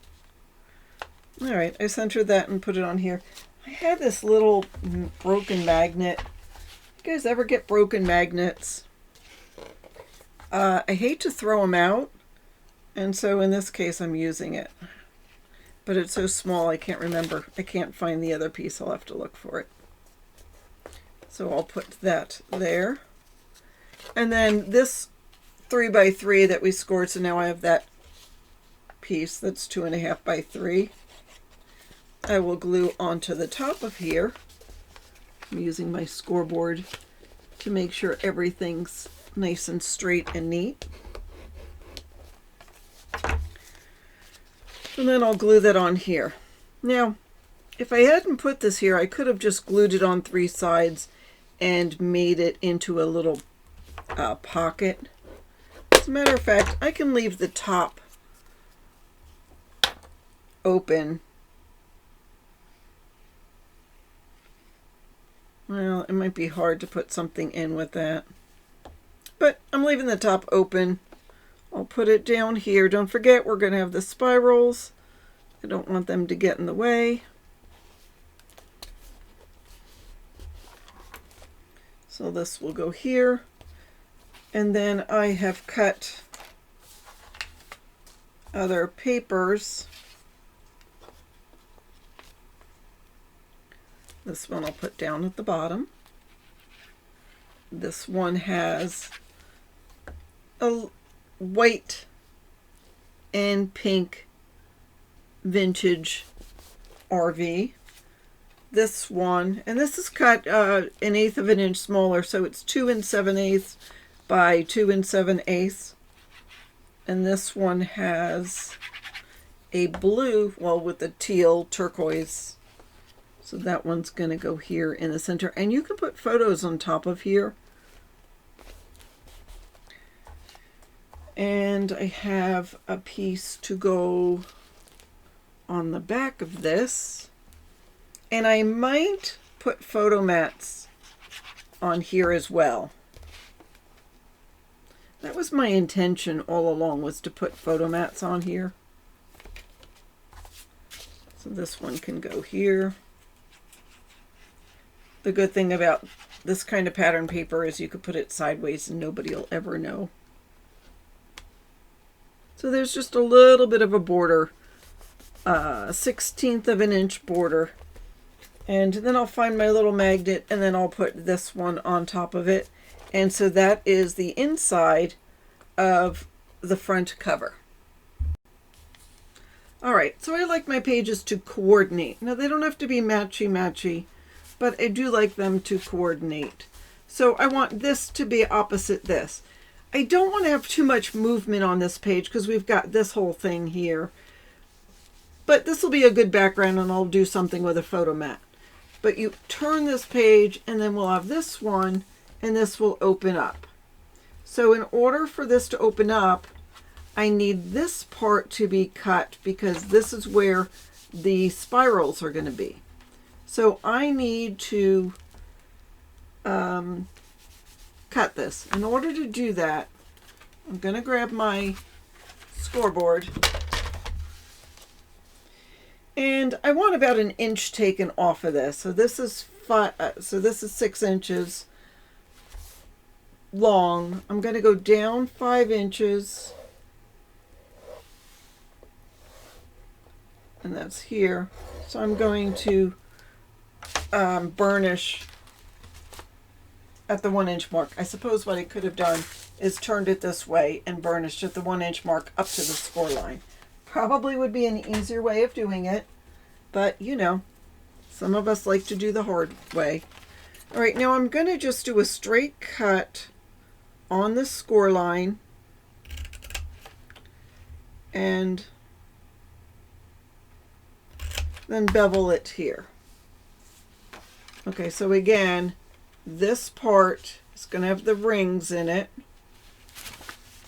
All right, I centered that and put it on here. I had this little broken magnet. You guys ever get broken magnets? I hate to throw them out, and so in this case I'm using it. But it's so small I can't remember. I can't find the other piece. I'll have to look for it. So I'll put that there. And then this 3 by 3 that we scored, so now I have that piece that's 2.5 by 3. I will glue onto the top of here. I'm using my scoreboard to make sure everything's nice and straight and neat. And then I'll glue that on here. Now, if I hadn't put this here, I could have just glued it on 3 sides and made it into a little pocket. As a matter of fact, I can leave the top open. Well, it might be hard to put something in with that. But I'm leaving the top open. I'll put it down here. Don't forget, we're going to have the spirals. I don't want them to get in the way. So this will go here. And then I have cut other papers. This one I'll put down at the bottom. This one has a white and pink vintage RV. This one, and this is cut 1/8 of an inch smaller, so it's 2 7/8 by 2 7/8. And this one has a blue, well, with the teal turquoise So that one's going to go here in the center. And you can put photos on top of here. And I have a piece to go on the back of this. And I might put photo mats on here as well. That was my intention all along, was to put photo mats on here. So this one can go here. The good thing about this kind of pattern paper is you could put it sideways and nobody will ever know. So there's just a little bit of a border, 1/16 of an inch border. And then I'll find my little magnet and then I'll put this one on top of it. And so that is the inside of the front cover. All right, so I like my pages to coordinate. Now they don't have to be matchy-matchy, but I do like them to coordinate. So I want this to be opposite this. I don't want to have too much movement on this page because we've got this whole thing here. But this will be a good background and I'll do something with a photo mat. But you turn this page and then we'll have this one and this will open up. So in order for this to open up, I need this part to be cut because this is where the spirals are going to be. So I need to cut this. In order to do that, I'm going to grab my scoreboard. And I want about an inch taken off of this. So this is 6 inches long. I'm going to go down 5 inches. And that's here. So I'm going to burnish at the 1 inch mark. I suppose what I could have done is turned it this way and burnished at the 1 inch mark up to the score line. Probably would be an easier way of doing it, but you know, some of us like to do the hard way. All right, now I'm going to just do a straight cut on the score line and then bevel it here. Okay, so again, this part is going to have the rings in it.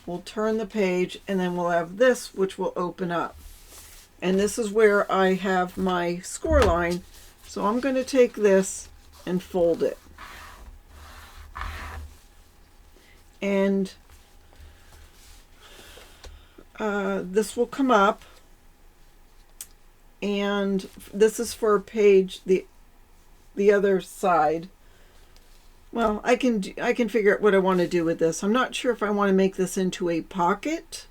We'll turn the page and then we'll have this, which will open up. And this is where I have my score line. So I'm going to take this and fold it. And this will come up. And this is for page the other side. Well, I can figure out what I want to do with this. I'm not sure if I want to make this into a pocket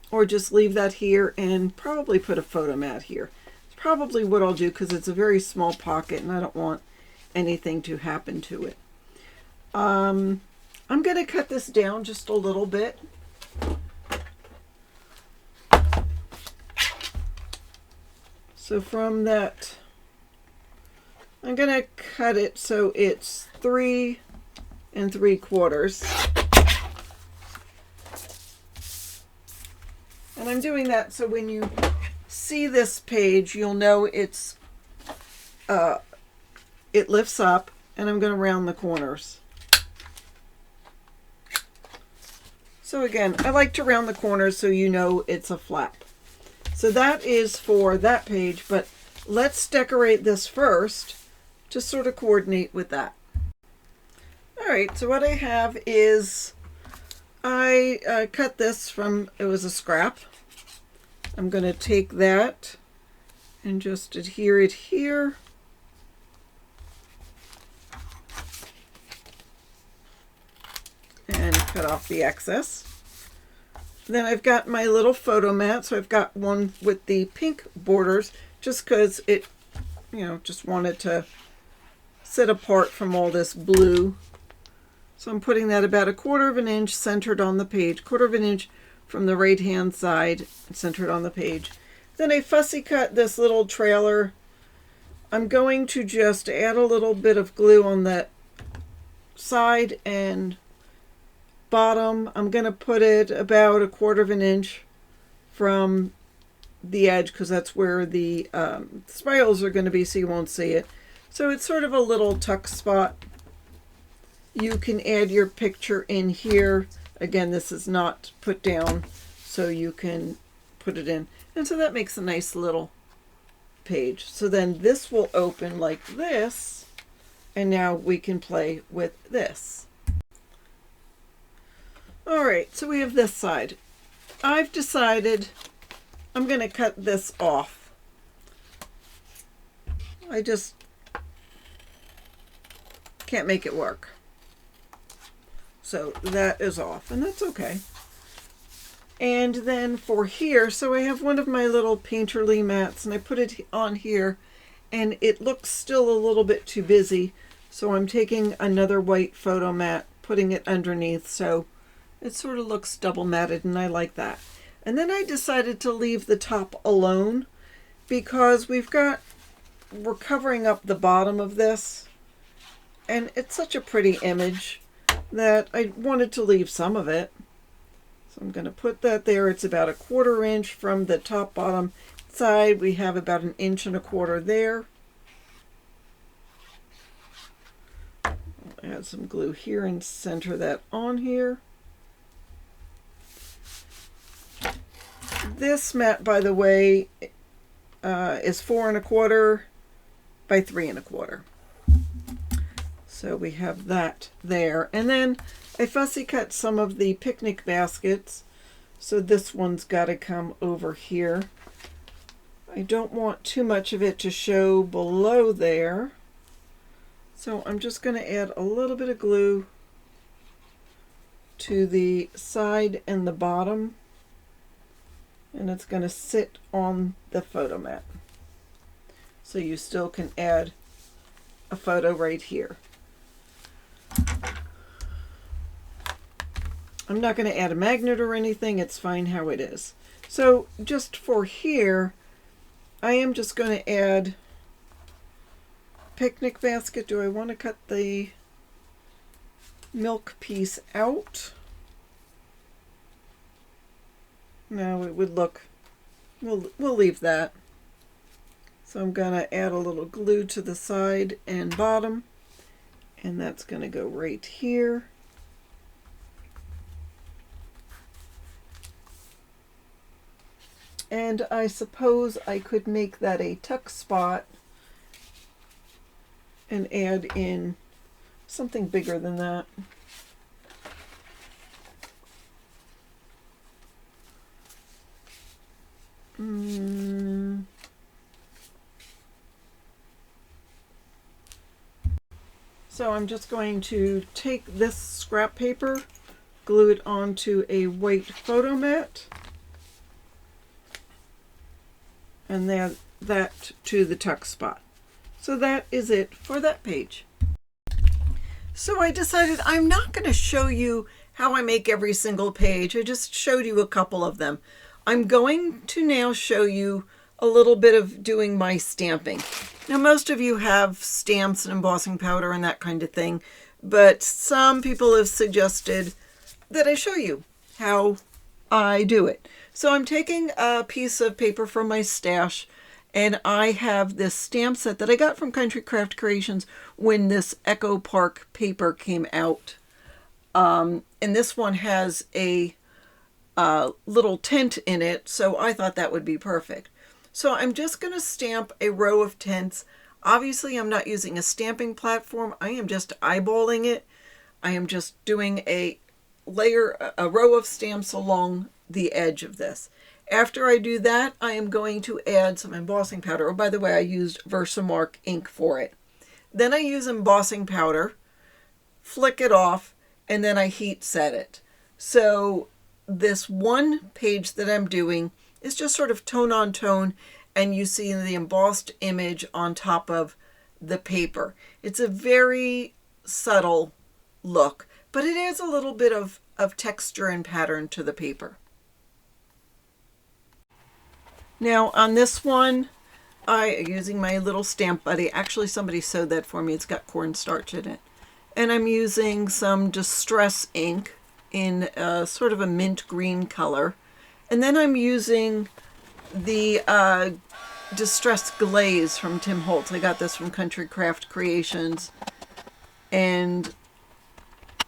or just leave that here and probably put a photo mat here. It's probably what I'll do because it's a very small pocket and I don't want anything to happen to it. I'm going to cut this down just a little bit. So from that, I'm going to cut it so it's 3 3/4. And I'm doing that so when you see this page, you'll know it lifts up, and I'm going to round the corners. So again, I like to round the corners so you know it's a flap. So that is for that page, but let's decorate this first to sort of coordinate with that. All right, so what I have is I cut this from, it was a scrap. I'm going to take that and just adhere it here. And cut off the excess. Then I've got my little photo mat, so I've got one with the pink borders just because it, just wanted to sit apart from all this blue. So I'm putting that about 1/4 of an inch centered on the page, 1/4 of an inch from the right hand side centered on the page. Then I fussy cut this little trailer. I'm going to just add a little bit of glue on the side and bottom. I'm going to put it about 1/4 of an inch from the edge because that's where the spirals are going to be, so you won't see it. So it's sort of a little tuck spot. You can add your picture in here. Again, this is not put down, so you can put it in. And so that makes a nice little page. So then this will open like this, and now we can play with this. All right, so we have this side. I've decided I'm going to cut this off. I just can't make it work. So that is off, and that's okay. And then for here, so I have one of my little painterly mats, and I put it on here, and it looks still a little bit too busy. So I'm taking another white photo mat, putting it underneath, so it sort of looks double matted, and I like that. And then I decided to leave the top alone because we're covering up the bottom of this, and it's such a pretty image that I wanted to leave some of it. So I'm going to put that there. It's about 1/4 inch from the top bottom side. We have about 1 1/4 inches there. I'll add some glue here and center that on here. This mat, by the way, is 4 1/4 by 3 1/4. So we have that there. And then I fussy cut some of the picnic baskets. So this one's got to come over here. I don't want too much of it to show below there. So I'm just going to add a little bit of glue to the side and the bottom. And it's going to sit on the photo mat. So you still can add a photo right here. I'm not going to add a magnet or anything. It's fine how it is. So just for here, I am just going to add picnic basket. Do I want to cut the milk piece out? No, it would look, we'll leave that. So I'm going to add a little glue to the side and bottom, and that's going to go right here. And I suppose I could make that a tuck spot and add in something bigger than that. So I'm just going to take this scrap paper, glue it onto a white photo mat, and add that to the tuck spot. So that is it for that page. So I decided I'm not going to show you how I make every single page. I just showed you a couple of them. I'm going to now show you a little bit of doing my stamping. Now, most of you have stamps and embossing powder and that kind of thing, but some people have suggested that I show you how I do it. So I'm taking a piece of paper from my stash, and I have this stamp set that I got from Country Craft Creations when this Echo Park paper came out. And this one has a little tint in it, so I thought that would be perfect. So I'm just going to stamp a row of tints. Obviously, I'm not using a stamping platform. I am just eyeballing it. I am just doing a row of stamps along the edge of this. After I do that, I am going to add some embossing powder. Oh, by the way, I used Versamark ink for it. Then I use embossing powder, flick it off, and then I heat set it. So this one page that I'm doing is just sort of tone on tone, and you see the embossed image on top of the paper. It's a very subtle look, but it adds a little bit of texture and pattern to the paper. Now on this one, I'm using my little Stamp Buddy. Actually, somebody sewed that for me. It's got cornstarch in it. And I'm using some Distress ink in sort of a mint green color. And then I'm using the Distressed Glaze from Tim Holtz. I got this from Country Craft Creations, and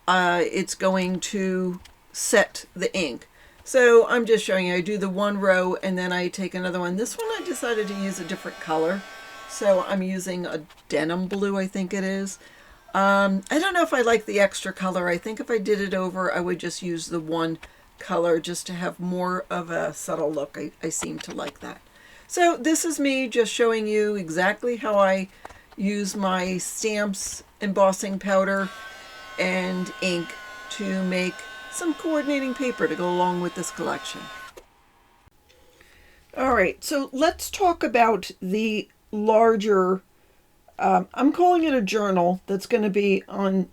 it's going to set the ink. So I'm just showing you, I do the one row and then I take another one. This one I decided to use a different color. So I'm using a denim blue, I think it is. I don't know if I like the extra color. I think if I did it over, I would just use the one color just to have more of a subtle look. I seem to like that. So this is me just showing you exactly how I use my stamps, embossing powder, and ink to make some coordinating paper to go along with this collection. All right, so let's talk about the larger, I'm calling it a journal that's going to be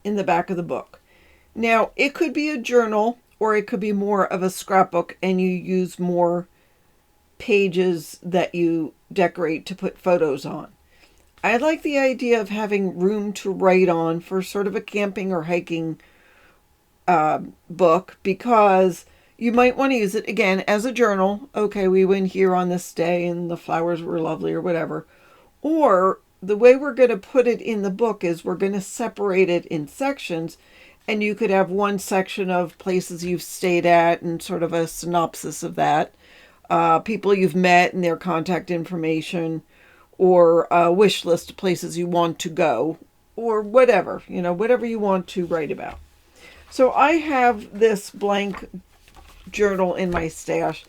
in the back of the book. Now, it could be a journal or it could be more of a scrapbook and you use more pages that you decorate to put photos on. I like the idea of having room to write on for sort of a camping or hiking book, because you might want to use it again as a journal. Okay, we went here on this day and the flowers were lovely or whatever. Or the way we're going to put it in the book is we're going to separate it in sections, and you could have one section of places you've stayed at and sort of a synopsis of that, people you've met and their contact information, or a wish list of places you want to go, or whatever, whatever you want to write about. So I have this blank journal in my stash.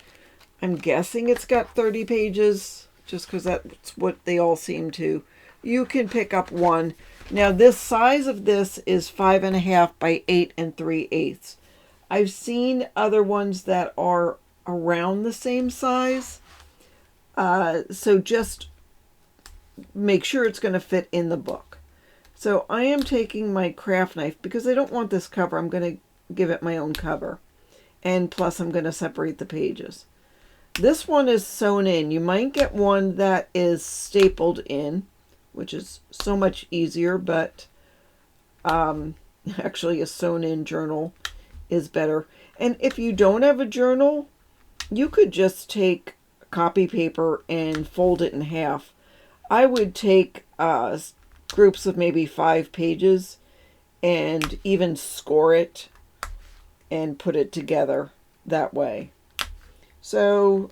I'm guessing it's got 30 pages, just because that's what they all seem to. You can pick up one. Now this size of this is 5.5 by 8 3/8. I've seen other ones that are around the same size. So just make sure it's going to fit in the book. So I am taking my craft knife, because I don't want this cover. I'm going to give it my own cover. And plus I'm going to separate the pages. This one is sewn in. You might get one that is stapled in, which is so much easier, but actually a sewn in journal is better. And if you don't have a journal, you could just take copy paper and fold it in half. I would take groups of maybe 5 pages and even score it and put it together that way. So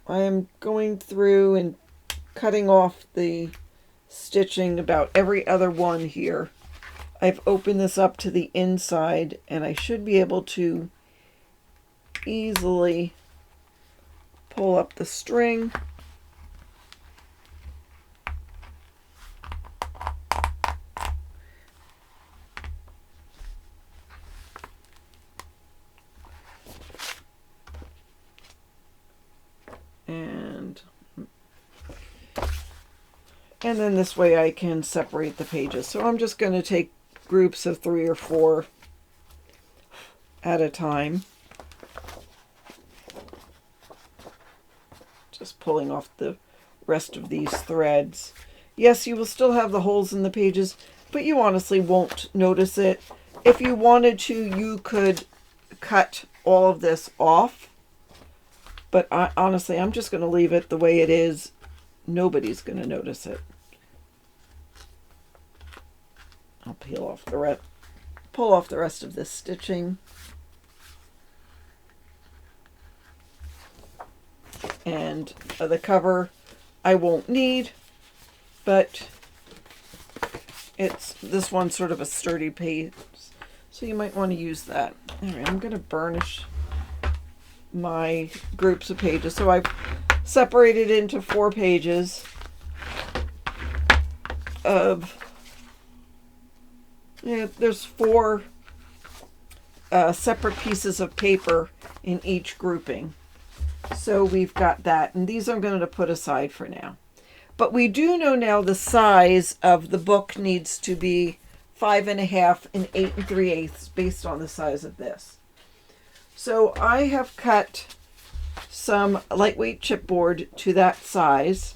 I am going through and cutting off the stitching about every other one here. I've opened this up to the inside and I should be able to easily pull up the string. And then this way I can separate the pages. So I'm just going to take groups of 3 or 4 at a time. Just pulling off the rest of these threads. Yes, you will still have the holes in the pages, but you honestly won't notice it. If you wanted to, you could cut all of this off. But honestly, I'm just going to leave it the way it is. Nobody's going to notice it. I'll pull off the rest of this stitching. And the cover I won't need, but this one's sort of a sturdy piece, so you might want to use that. All right, I'm going to burnish my groups of pages. So I've separated into 4 pages of, there's 4 separate pieces of paper in each grouping. So we've got that, and these I'm going to put aside for now. But we do know now the size of the book needs to be 5.5 and 8 3/8 based on the size of this. So I have cut some lightweight chipboard to that size.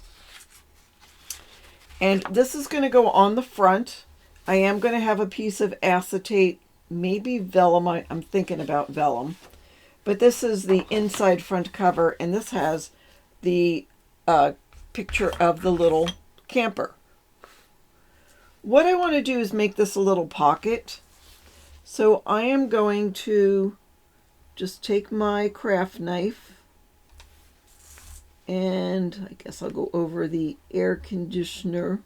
And this is going to go on the front. I am going to have a piece of acetate, maybe vellum. I'm thinking about vellum. But this is the inside front cover, and this has the picture of the little camper. What I want to do is make this a little pocket. So I am going to just take my craft knife, and I guess I'll go over the air conditioner.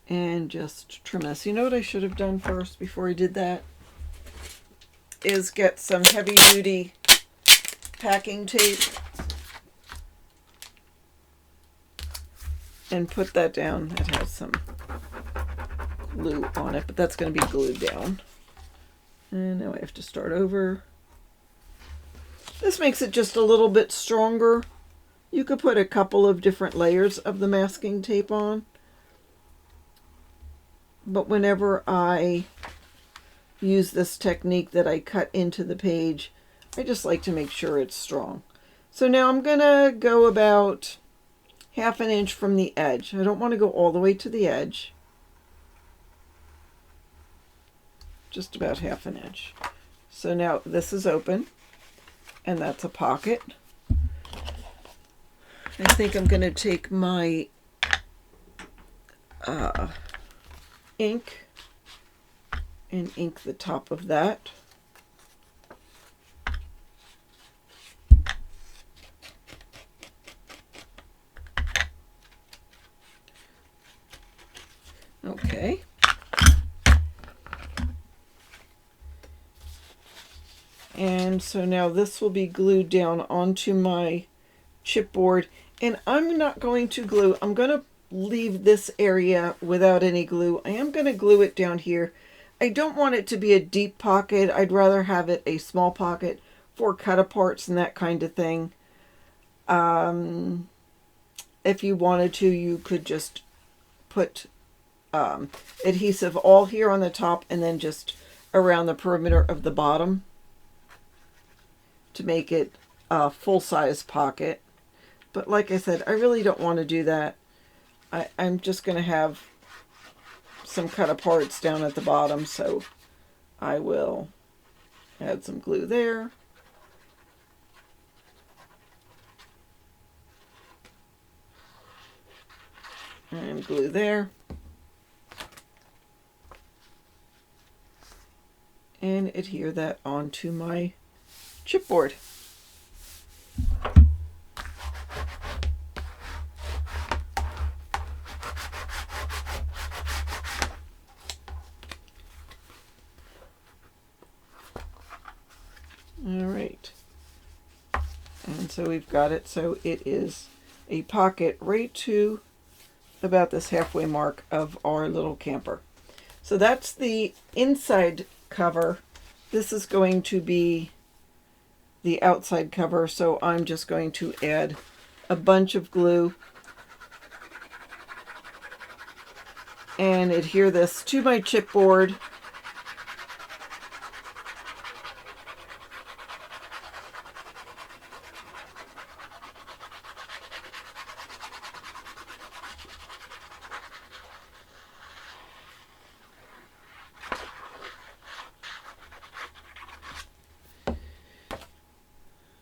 And just trim this. You know what I should have done first before I did that? Is get some heavy duty packing tape and put that down. It has some glue on it, but that's going to be glued down. And now I have to start over. This makes it just a little bit stronger. You could put a couple of different layers of the masking tape on. But whenever I use this technique that I cut into the page, I just like to make sure it's strong. So now I'm going to go about 1/2 inch from the edge. I don't want to go all the way to the edge. Just about 1/2 inch. So now this is open, and that's a pocket. I think I'm going to take my ink and ink the top of that. Okay. And so now this will be glued down onto my chipboard, and I'm not going to glue. I'm going to leave this area without any glue. I am going to glue it down here. I don't want it to be a deep pocket. I'd rather have it a small pocket for cut aparts and that kind of thing. If you wanted to, you could just put adhesive all here on the top and then just around the perimeter of the bottom to make it a full-size pocket. But like I said, I really don't want to do that. I'm just going to have some cut aparts down at the bottom, so I will add some glue there. And glue there. And adhere that onto my chipboard. All right. And so we've got it so it is a pocket right to about this halfway mark of our little camper. So that's the inside cover. This is going to be the outside cover, so I'm just going to add a bunch of glue and adhere this to my chipboard.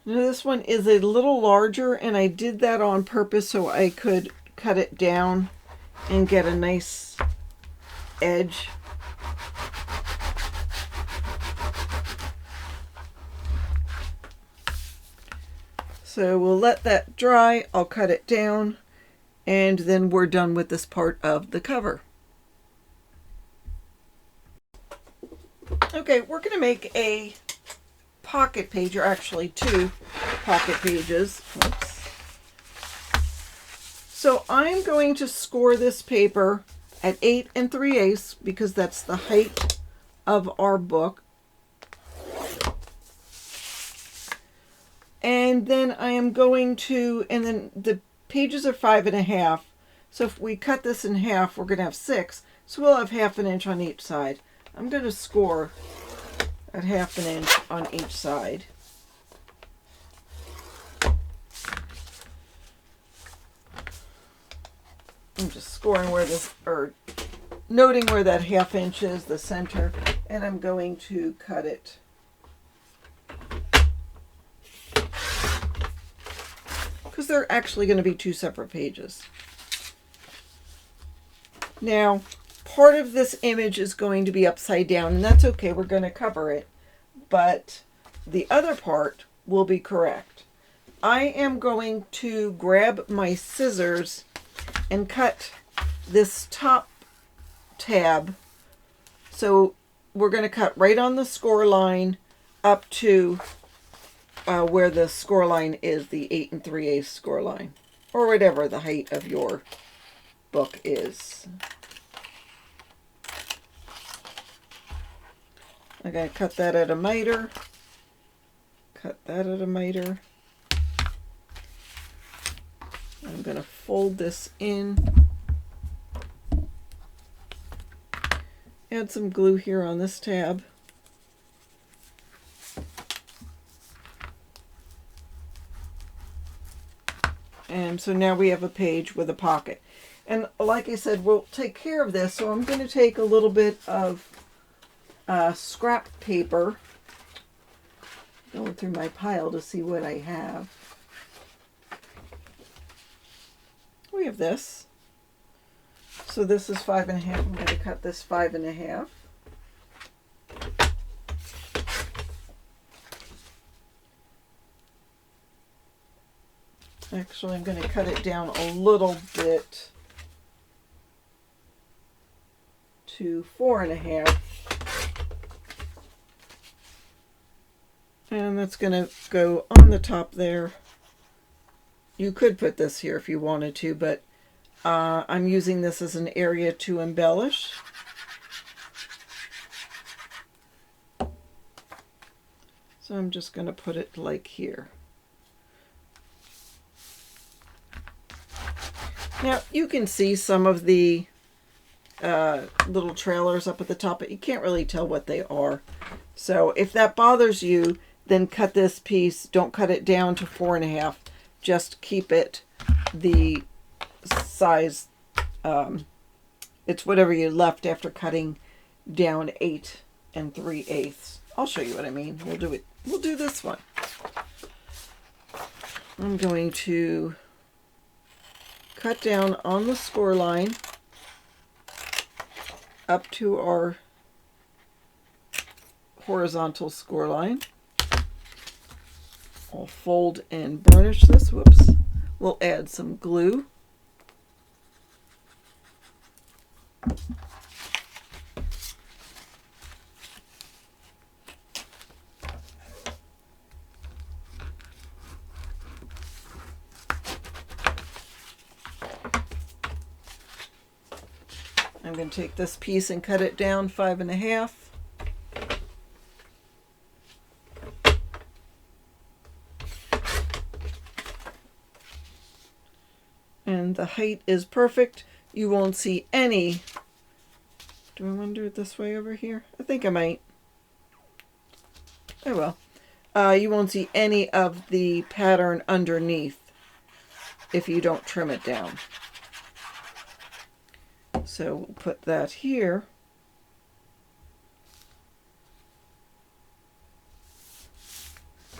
Now this one is a little larger, and I did that on purpose so I could cut it down and get a nice edge. So we'll let that dry, I'll cut it down, and then we're done with this part of the cover. Okay, we're going to make a pocket page, or actually 2 pocket pages. Oops. So I'm going to score this paper at 8 3/8 because that's the height of our book. And then I am going to, and then the pages are 5 1/2. So if we cut this in half, we're going to have 6. So we'll have 1/2 inch on each side. I'm going to score at 1/2 inch on each side. I'm just scoring where this, or noting where that 1/2 inch is, the center, and I'm going to cut it. Because they're actually going to be two separate pages. Now, part of this image is going to be upside down, and that's okay, we're going to cover it, but the other part will be correct. I am going to grab my scissors and cut this top tab. So we're going to cut right on the score line up to where the score line is, the 8 3/8 score line, or whatever the height of your book is. I'm going to cut that at a miter. Cut that at a miter. I'm going to fold this in. Add some glue here on this tab. And so now we have a page with a pocket. And like I said, we'll take care of this. So I'm going to take a little bit of scrap paper. Going through my pile to see what I have. We have this. So this is 5 1/2. I'm going to cut this 5 1/2. Actually, I'm going to cut it down a little bit to 4 1/2. And that's going to go on the top there. You could put this here if you wanted to, but I'm using this as an area to embellish. So I'm just going to put it like here. Now you can see some of the little trailers up at the top, but you can't really tell what they are. So if that bothers you, then cut this piece. Don't cut it down to 4 1/2. Just keep it the size. It's whatever you left after cutting down 8 3/8. I'll show you what I mean. We'll do it. We'll do this one. I'm going to cut down on the score line up to our horizontal score line. I'll fold and burnish this. Whoops. We'll add some glue. I'm going to take this piece and cut it down 5 1/2. And the height is perfect. You won't see any. Do I want to do it this way over here? I think I might. I will. You won't see any of the pattern underneath if you don't trim it down. So we'll put that here.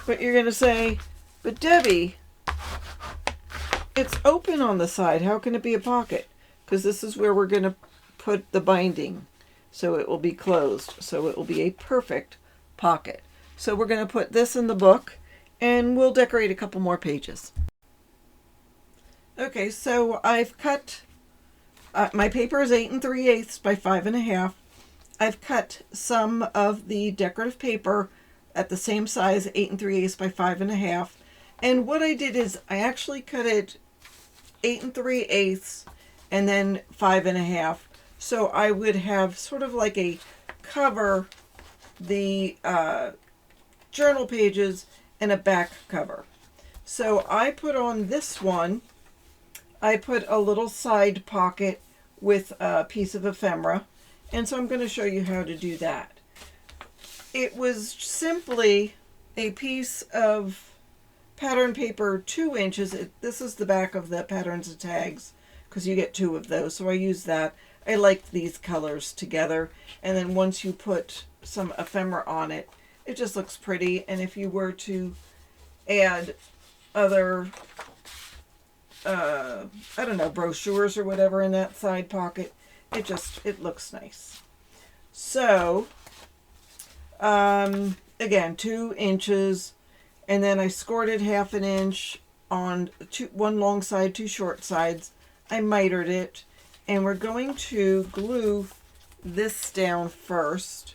But you're going to say, but Debbie, it's open on the side. How can it be a pocket? Because this is where we're going to put the binding. So it will be closed. So it will be a perfect pocket. So we're going to put this in the book and we'll decorate a couple more pages. Okay, so I've cut, my paper is 8 3/8 by 5 1/2. I've cut some of the decorative paper at the same size, 8 3/8 by 5 1/2. And what I did is I actually cut it 8 3/8 and then 5 1/2. So I would have sort of like a cover, the journal pages, and a back cover. So I put on this one, I put a little side pocket with a piece of ephemera. And so I'm going to show you how to do that. It was simply a piece of pattern paper 2 inches. This is the back of the patterns and tags because you get 2 of those. So I used that. I like these colors together. And then once you put some ephemera on it, it just looks pretty. And if you were to add other, I don't know, brochures or whatever in that side pocket, it looks nice. So, again, 2 inches, and then I scored it 1/2 inch on one long side, 2 short sides. I mitered it, and we're going to glue this down first,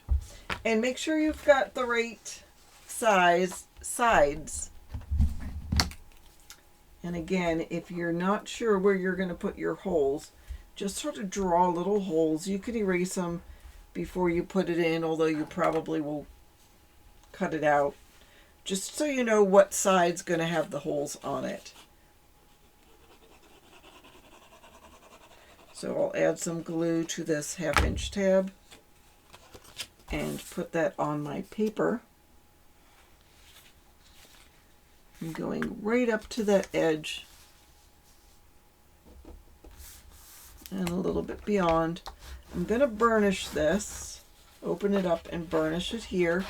and make sure you've got the right size sides. And again, if you're not sure where you're going to put your holes, just sort of draw little holes. You can erase them before you put it in, although you probably will cut it out, just so you know what side's going to have the holes on it. So I'll add some glue to this 1/2 inch tab and put that on my paper. I'm going right up to that edge and a little bit beyond. I'm going to burnish this, open it up and burnish it here.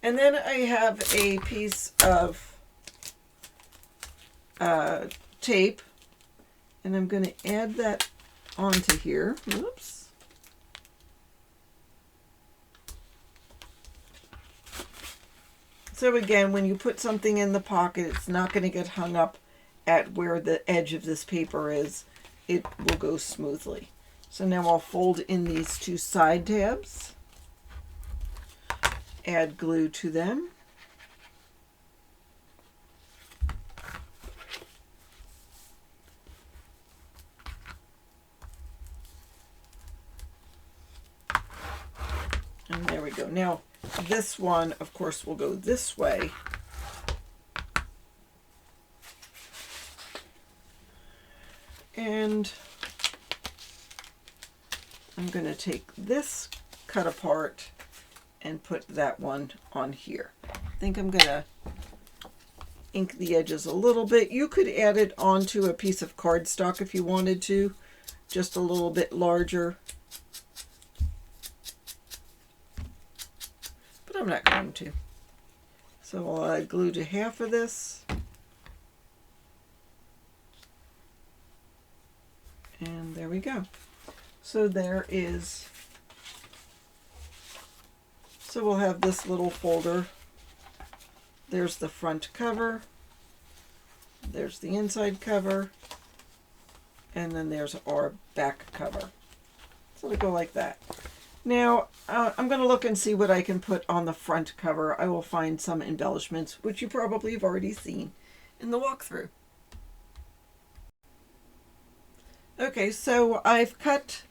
And then I have a piece of tape, and I'm going to add that onto here. Oops. So again, when you put something in the pocket, it's not going to get hung up at where the edge of this paper is. It will go smoothly. So now I'll fold in these 2 side tabs, add glue to them, and there we go. Now this one, of course, will go this way. And I'm going to take this cut apart and put that one on here. I think I'm going to ink the edges a little bit. You could add it onto a piece of cardstock if you wanted to, just a little bit larger. But I'm not going to. So I'll add glue to half of this. And there we go. So there is, so we'll have this little folder. There's the front cover, there's the inside cover, and then there's our back cover. So it'll go like that. Now, I'm going to look and see what I can put on the front cover. I will find some embellishments, which you probably have already seen in the walkthrough. Okay, so I've cut,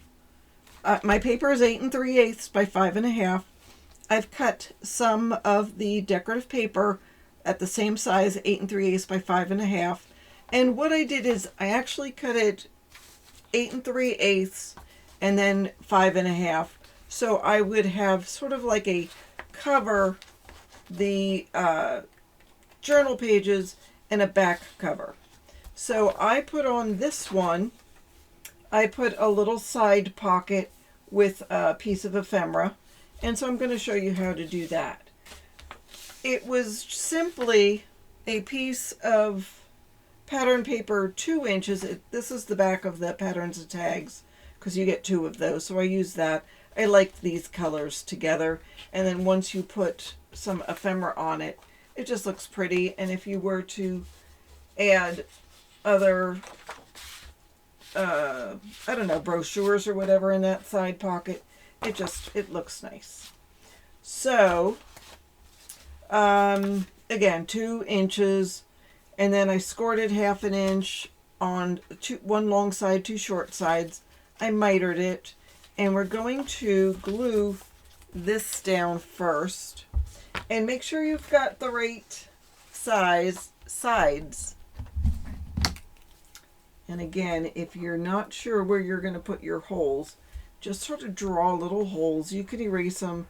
my paper is 8 3/8 by 5 1/2. I've cut some of the decorative paper at the same size, 8 3/8 by 5 1/2. And what I did is I actually cut it 8 3/8 and then 5 1/2. So I would have sort of like a cover, the journal pages, and a back cover. So I put on this one, I put a little side pocket with a piece of ephemera, and so I'm going to show you how to do that. It was simply a piece of pattern paper 2 inches. This is the back of the patterns and tags, because you get 2 of those, so I use that. I like these colors together, and then once you put some ephemera on it, it just looks pretty. And if you were to add other, I don't know, brochures or whatever in that side pocket, it looks nice. So, again, 2 inches, and then I scored it 1/2 inch on one long side, 2 short sides. I mitered it, and we're going to glue this down first, and make sure you've got the right size sides. And again, if you're not sure where you're going to put your holes, just sort of draw little holes. You can erase them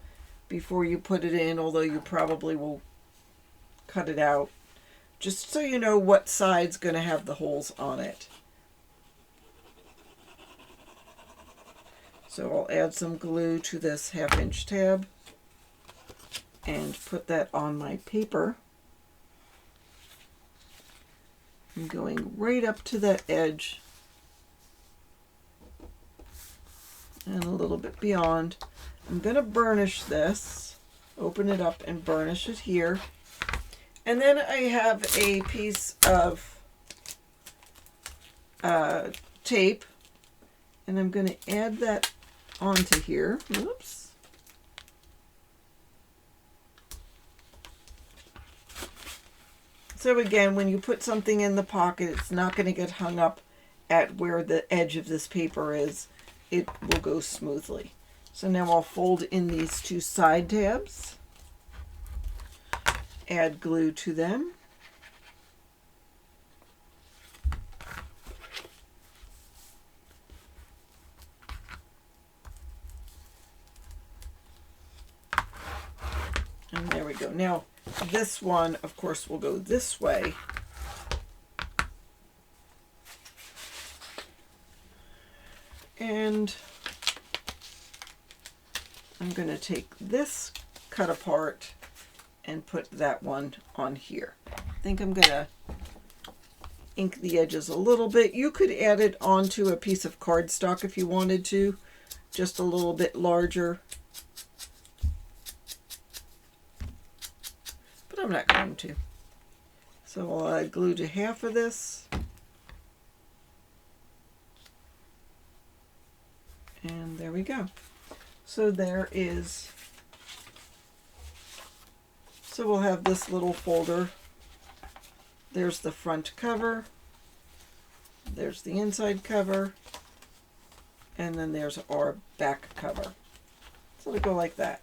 before you put it in, although you probably will cut it out, just so you know what side's going to have the holes on it. So I'll add some glue to this 1/2 inch tab and put that on my paper. I'm going right up to that edge and a little bit beyond. I'm going to burnish this, open it up and burnish it here. And then I have a piece of tape, and I'm going to add that onto here. Oops. So again, when you put something in the pocket, it's not going to get hung up at where the edge of this paper is. It will go smoothly. So now I'll fold in these 2 side tabs, add glue to them, and there we go. Now this one, of course, will go this way. And I'm going to take this cut apart and put that one on here. I think I'm going to ink the edges a little bit. You could add it onto a piece of cardstock if you wanted to, just a little bit larger. But I'm not going to. So I'll add glue to half of this. And there we go. So there is, so we'll have this little folder. There's the front cover, there's the inside cover, and then there's our back cover. So it'll go like that.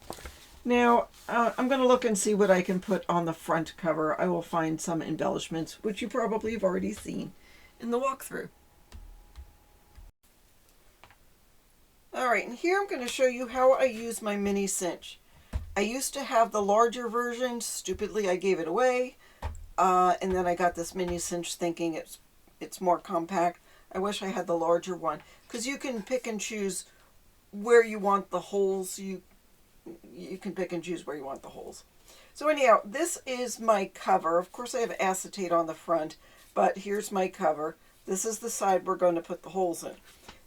Now, I'm going to look and see what I can put on the front cover. I will find some embellishments, which you probably have already seen in the walkthrough. Alright, and here I'm going to show you how I use my mini cinch. I used to have the larger version. Stupidly, I gave it away. And then I got this mini cinch thinking it's more compact. I wish I had the larger one, because you can pick and choose where you want the holes. You can pick and choose where you want the holes. So anyhow, this is my cover. Of course I have acetate on the front, but here's my cover. This is the side we're going to put the holes in.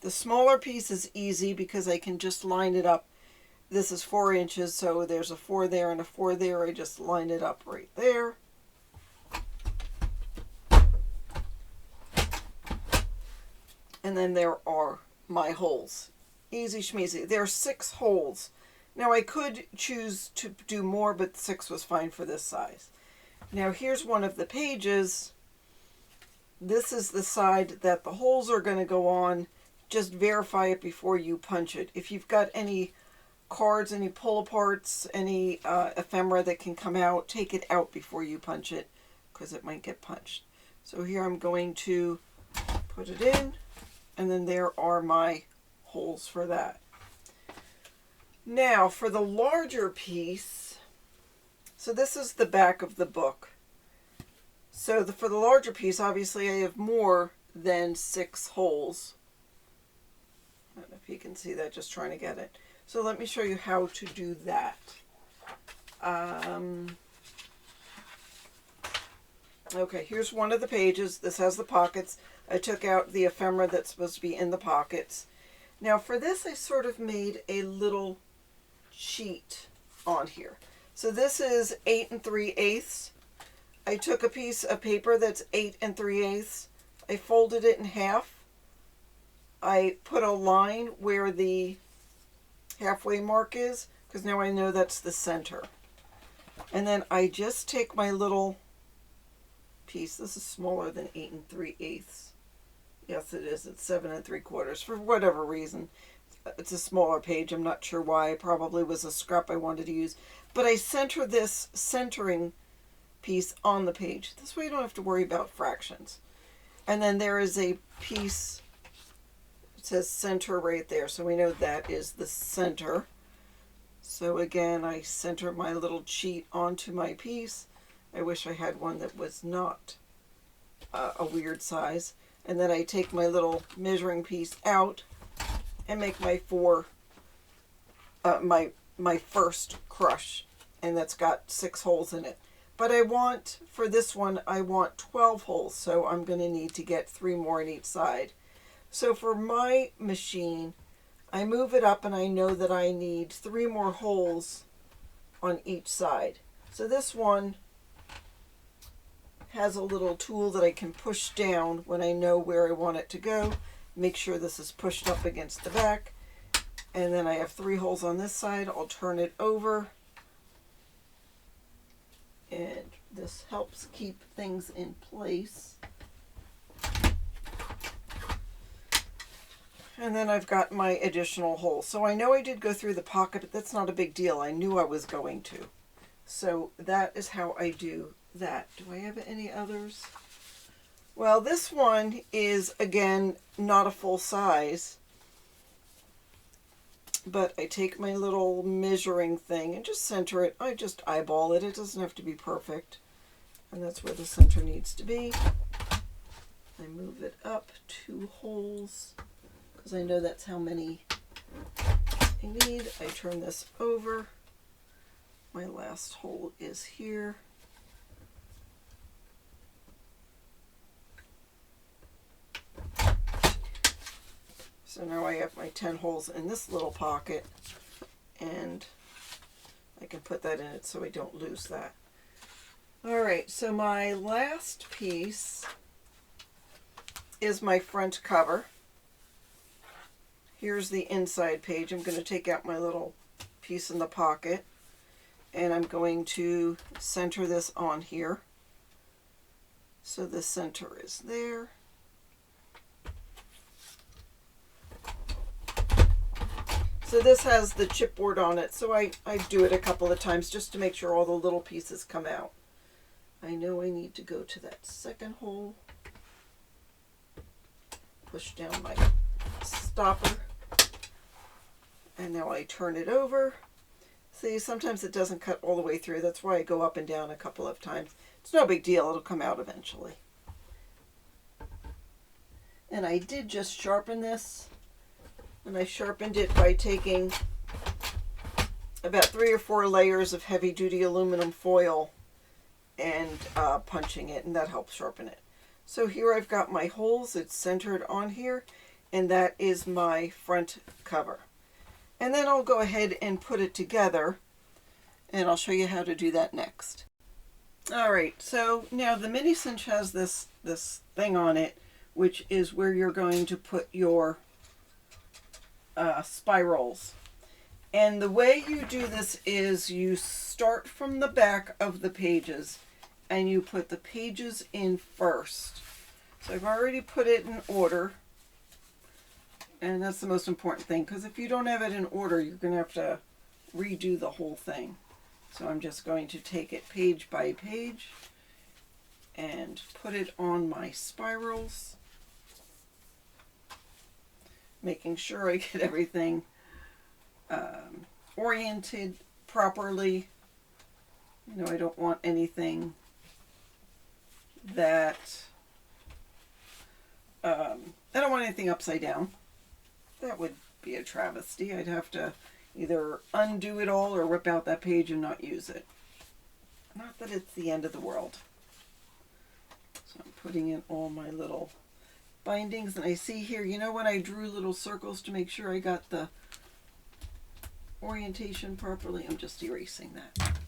The smaller piece is easy because I can just line it up. This is 4 inches, so there's a 4 there and a 4 there. I just line it up right there. And then there are my holes. Easy schmeezy. There are 6 holes. Now I could choose to do more, but 6 was fine for this size. Now here's one of the pages. This is the side that the holes are going to go on. Just verify it before you punch it. If you've got any cards, any pull-aparts, any ephemera that can come out, take it out before you punch it, because it might get punched. So here I'm going to put it in, and then there are my holes for that. Now for the larger piece, so this is the back of the book. So for the larger piece, obviously I have more than 6 holes. I don't know if you can see that, just trying to get it. So let me show you how to do that. Okay, here's one of the pages. This has the pockets. I took out the ephemera that's supposed to be in the pockets. Now for this, I sort of made a little sheet on here. So this is 8 3/8. I took a piece of paper that's 8 3/8. I folded it in half. I put a line where the halfway mark is, because now I know that's the center. And then I just take my little piece. This is smaller than 8 3/8. Yes, it is. It's 7 3/4. For whatever reason, it's a smaller page. I'm not sure why. It probably was a scrap I wanted to use. But I center this centering piece on the page. This way you don't have to worry about fractions. And then there is a piece, it says center right there, so we know that is the center. So again, I center my little sheet onto my piece. I wish I had one that was not a weird size. And then I take my little measuring piece out and make my 4 my first crush, and that's got 6 holes in it. But I want, for this one, I want 12 holes, so I'm going to need to get 3 more on each side. So for my machine, I move it up and I know that I need 3 more holes on each side. So this one has a little tool that I can push down when I know where I want it to go. Make sure this is pushed up against the back. And then I have 3 holes on this side. I'll turn it over. And this helps keep things in place. And then I've got my additional hole. So I know I did go through the pocket, but that's not a big deal. I knew I was going to. So that is how I do that. Do I have any others? Well, this one is, again, not a full size. But I take my little measuring thing and just center it. I just eyeball it. It doesn't have to be perfect. And that's where the center needs to be. I move it up 2 holes because I know that's how many I need. I turn this over. My last hole is here. So now I have my 10 holes in this little pocket, and I can put that in it so I don't lose that. All right, so my last piece is my front cover. Here's the inside page. I'm going to take out my little piece in the pocket, and I'm going to center this on here. So the center is there. So this has the chipboard on it, so I do it a couple of times just to make sure all the little pieces come out. I know I need to go to that second hole. Push down my stopper. And now I turn it over. See, sometimes it doesn't cut all the way through. That's why I go up and down a couple of times. It's no big deal. It'll come out eventually. And I did just sharpen this. And I sharpened it by taking about 3 or 4 layers of heavy-duty aluminum foil and punching it, and that helps sharpen it. So here I've got my holes. It's centered on here, and that is my front cover. And then I'll go ahead and put it together, and I'll show you how to do that next. All right, so now the mini cinch has this thing on it, which is where you're going to put your spirals. And the way you do this is you start from the back of the pages and you put the pages in first. So I've already put it in order, and that's the most important thing, because if you don't have it in order, you're going to have to redo the whole thing. So I'm just going to take it page by page and put it on my spirals, making sure I get everything oriented properly. You know, I don't want anything that I don't want anything upside down. That would be a travesty. I'd have to either undo it all or rip out that page and not use it. Not that it's the end of the world. So I'm putting in all my little bindings, and I see here, you know, when I drew little circles to make sure I got the orientation properly, I'm just erasing that.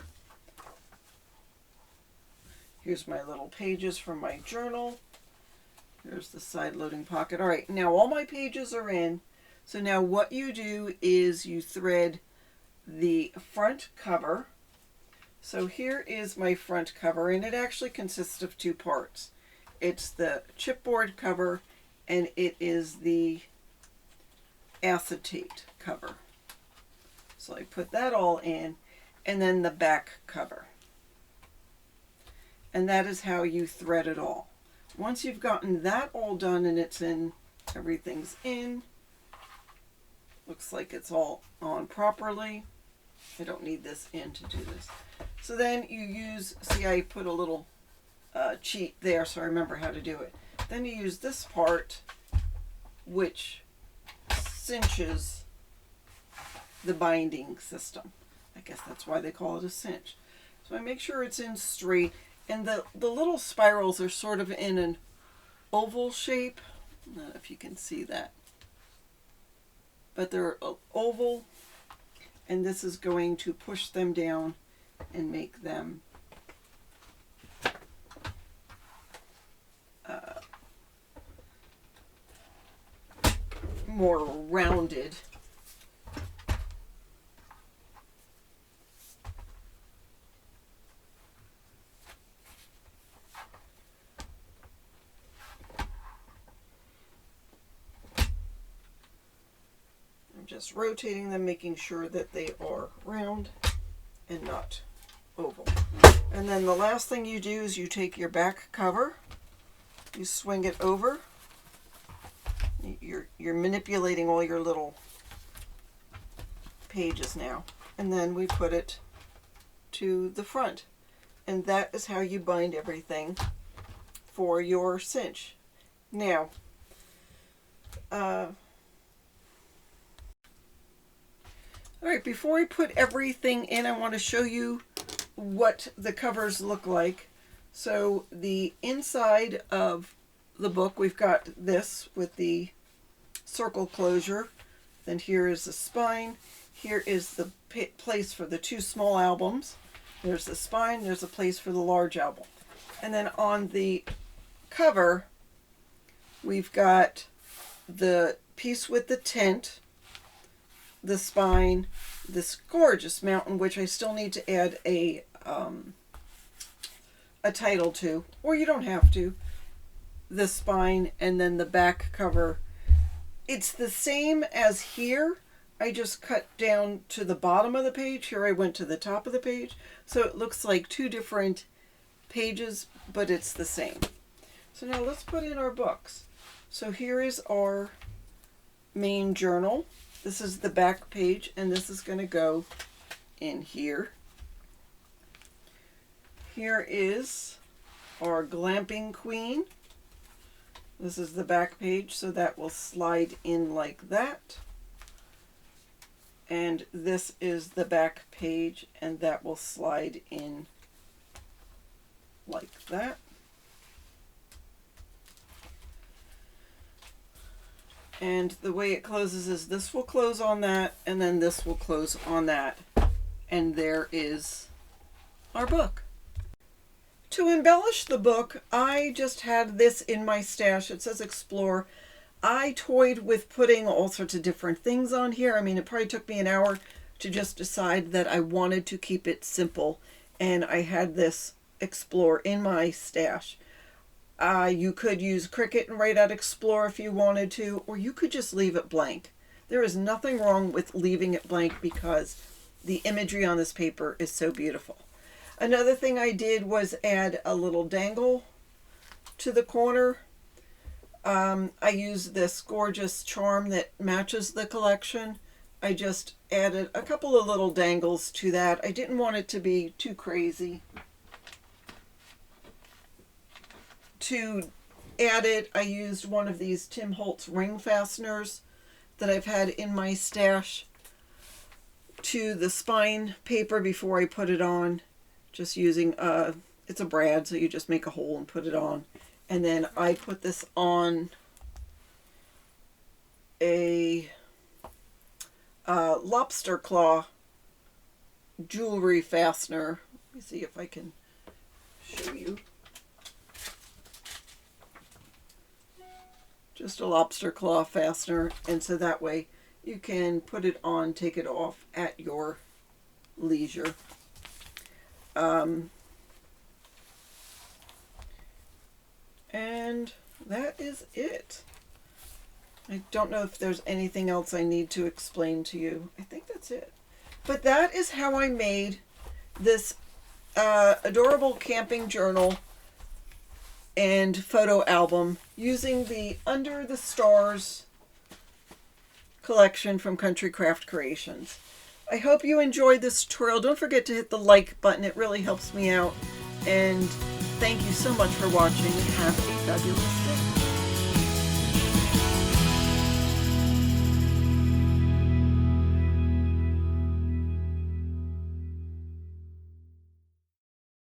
Here's my little pages from my journal. Here's the side loading pocket. All right, now all my pages are in. So now what you do is you thread the front cover. So here is my front cover, and it actually consists of 2 parts. It's the chipboard cover, and it is the acetate cover. So I put that all in, and then the back cover. And that is how you thread it all. Once you've gotten that all done and it's in, everything's in, looks like it's all on properly. I don't need this in to do this. So then you use, see, I put a little cheat there so I remember how to do it. Then you use this part, which cinches the binding system. I guess that's why they call it a cinch. So I make sure it's in straight, and the little spirals are sort of in an oval shape. I don't know if you can see that, but they're oval, and this is going to push them down and make them more rounded. I'm just rotating them, making sure that they are round and not oval. And then the last thing you do is you take your back cover, you swing it over. You're manipulating all your little pages now, and then we put it to the front, and that is how you bind everything for your cinch. Now, all right, before I put everything in, I want to show you what the covers look like. So the inside of the book, we've got this with the circle closure. Then here is the spine. Here is the place for the two small albums. There's the spine. There's a place for the large album. And then on the cover, we've got the piece with the tent, the spine, this gorgeous mountain, which I still need to add a title to, or you don't have to, the spine, and then the back cover. It's the same as here. I just cut down to the bottom of the page. Here I went to the top of the page. So it looks like two different pages, but it's the same. So now let's put in our books. So here is our main journal. This is the back page, and this is going to go in here. Here is our Glamping Queen. This is the back page, so that will slide in like that. And this is the back page, and that will slide in like that. And the way it closes is this will close on that, and then this will close on that. And there is our book. To embellish the book, I just had this in my stash. It says Explore. I toyed with putting all sorts of different things on here. I mean, it probably took me an hour to just decide that I wanted to keep it simple. And I had this Explore in my stash. You could use Cricut and write out Explore if you wanted to, or you could just leave it blank. There is nothing wrong with leaving it blank because the imagery on this paper is so beautiful. Another thing I did was add a little dangle to the corner. I used this gorgeous charm that matches the collection. I just added a couple of little dangles to that. I didn't want it to be too crazy. To add it, I used one of these Tim Holtz ring fasteners that I've had in my stash to the spine paper before I put it on. Just using, it's a brad, so you just make a hole and put it on. And then I put this on a lobster claw jewelry fastener. Let me see if I can show you. Just a lobster claw fastener, and so that way you can put it on, take it off at your leisure. And that is it. I don't know if there's anything else I need to explain to you. I think that's it. But that is how I made this adorable camping journal and photo album using the Under the Stars collection from Country Craft Creations. I hope you enjoyed this tutorial. Don't forget to hit the like button. It really helps me out. And thank you so much for watching. Have a fabulous day.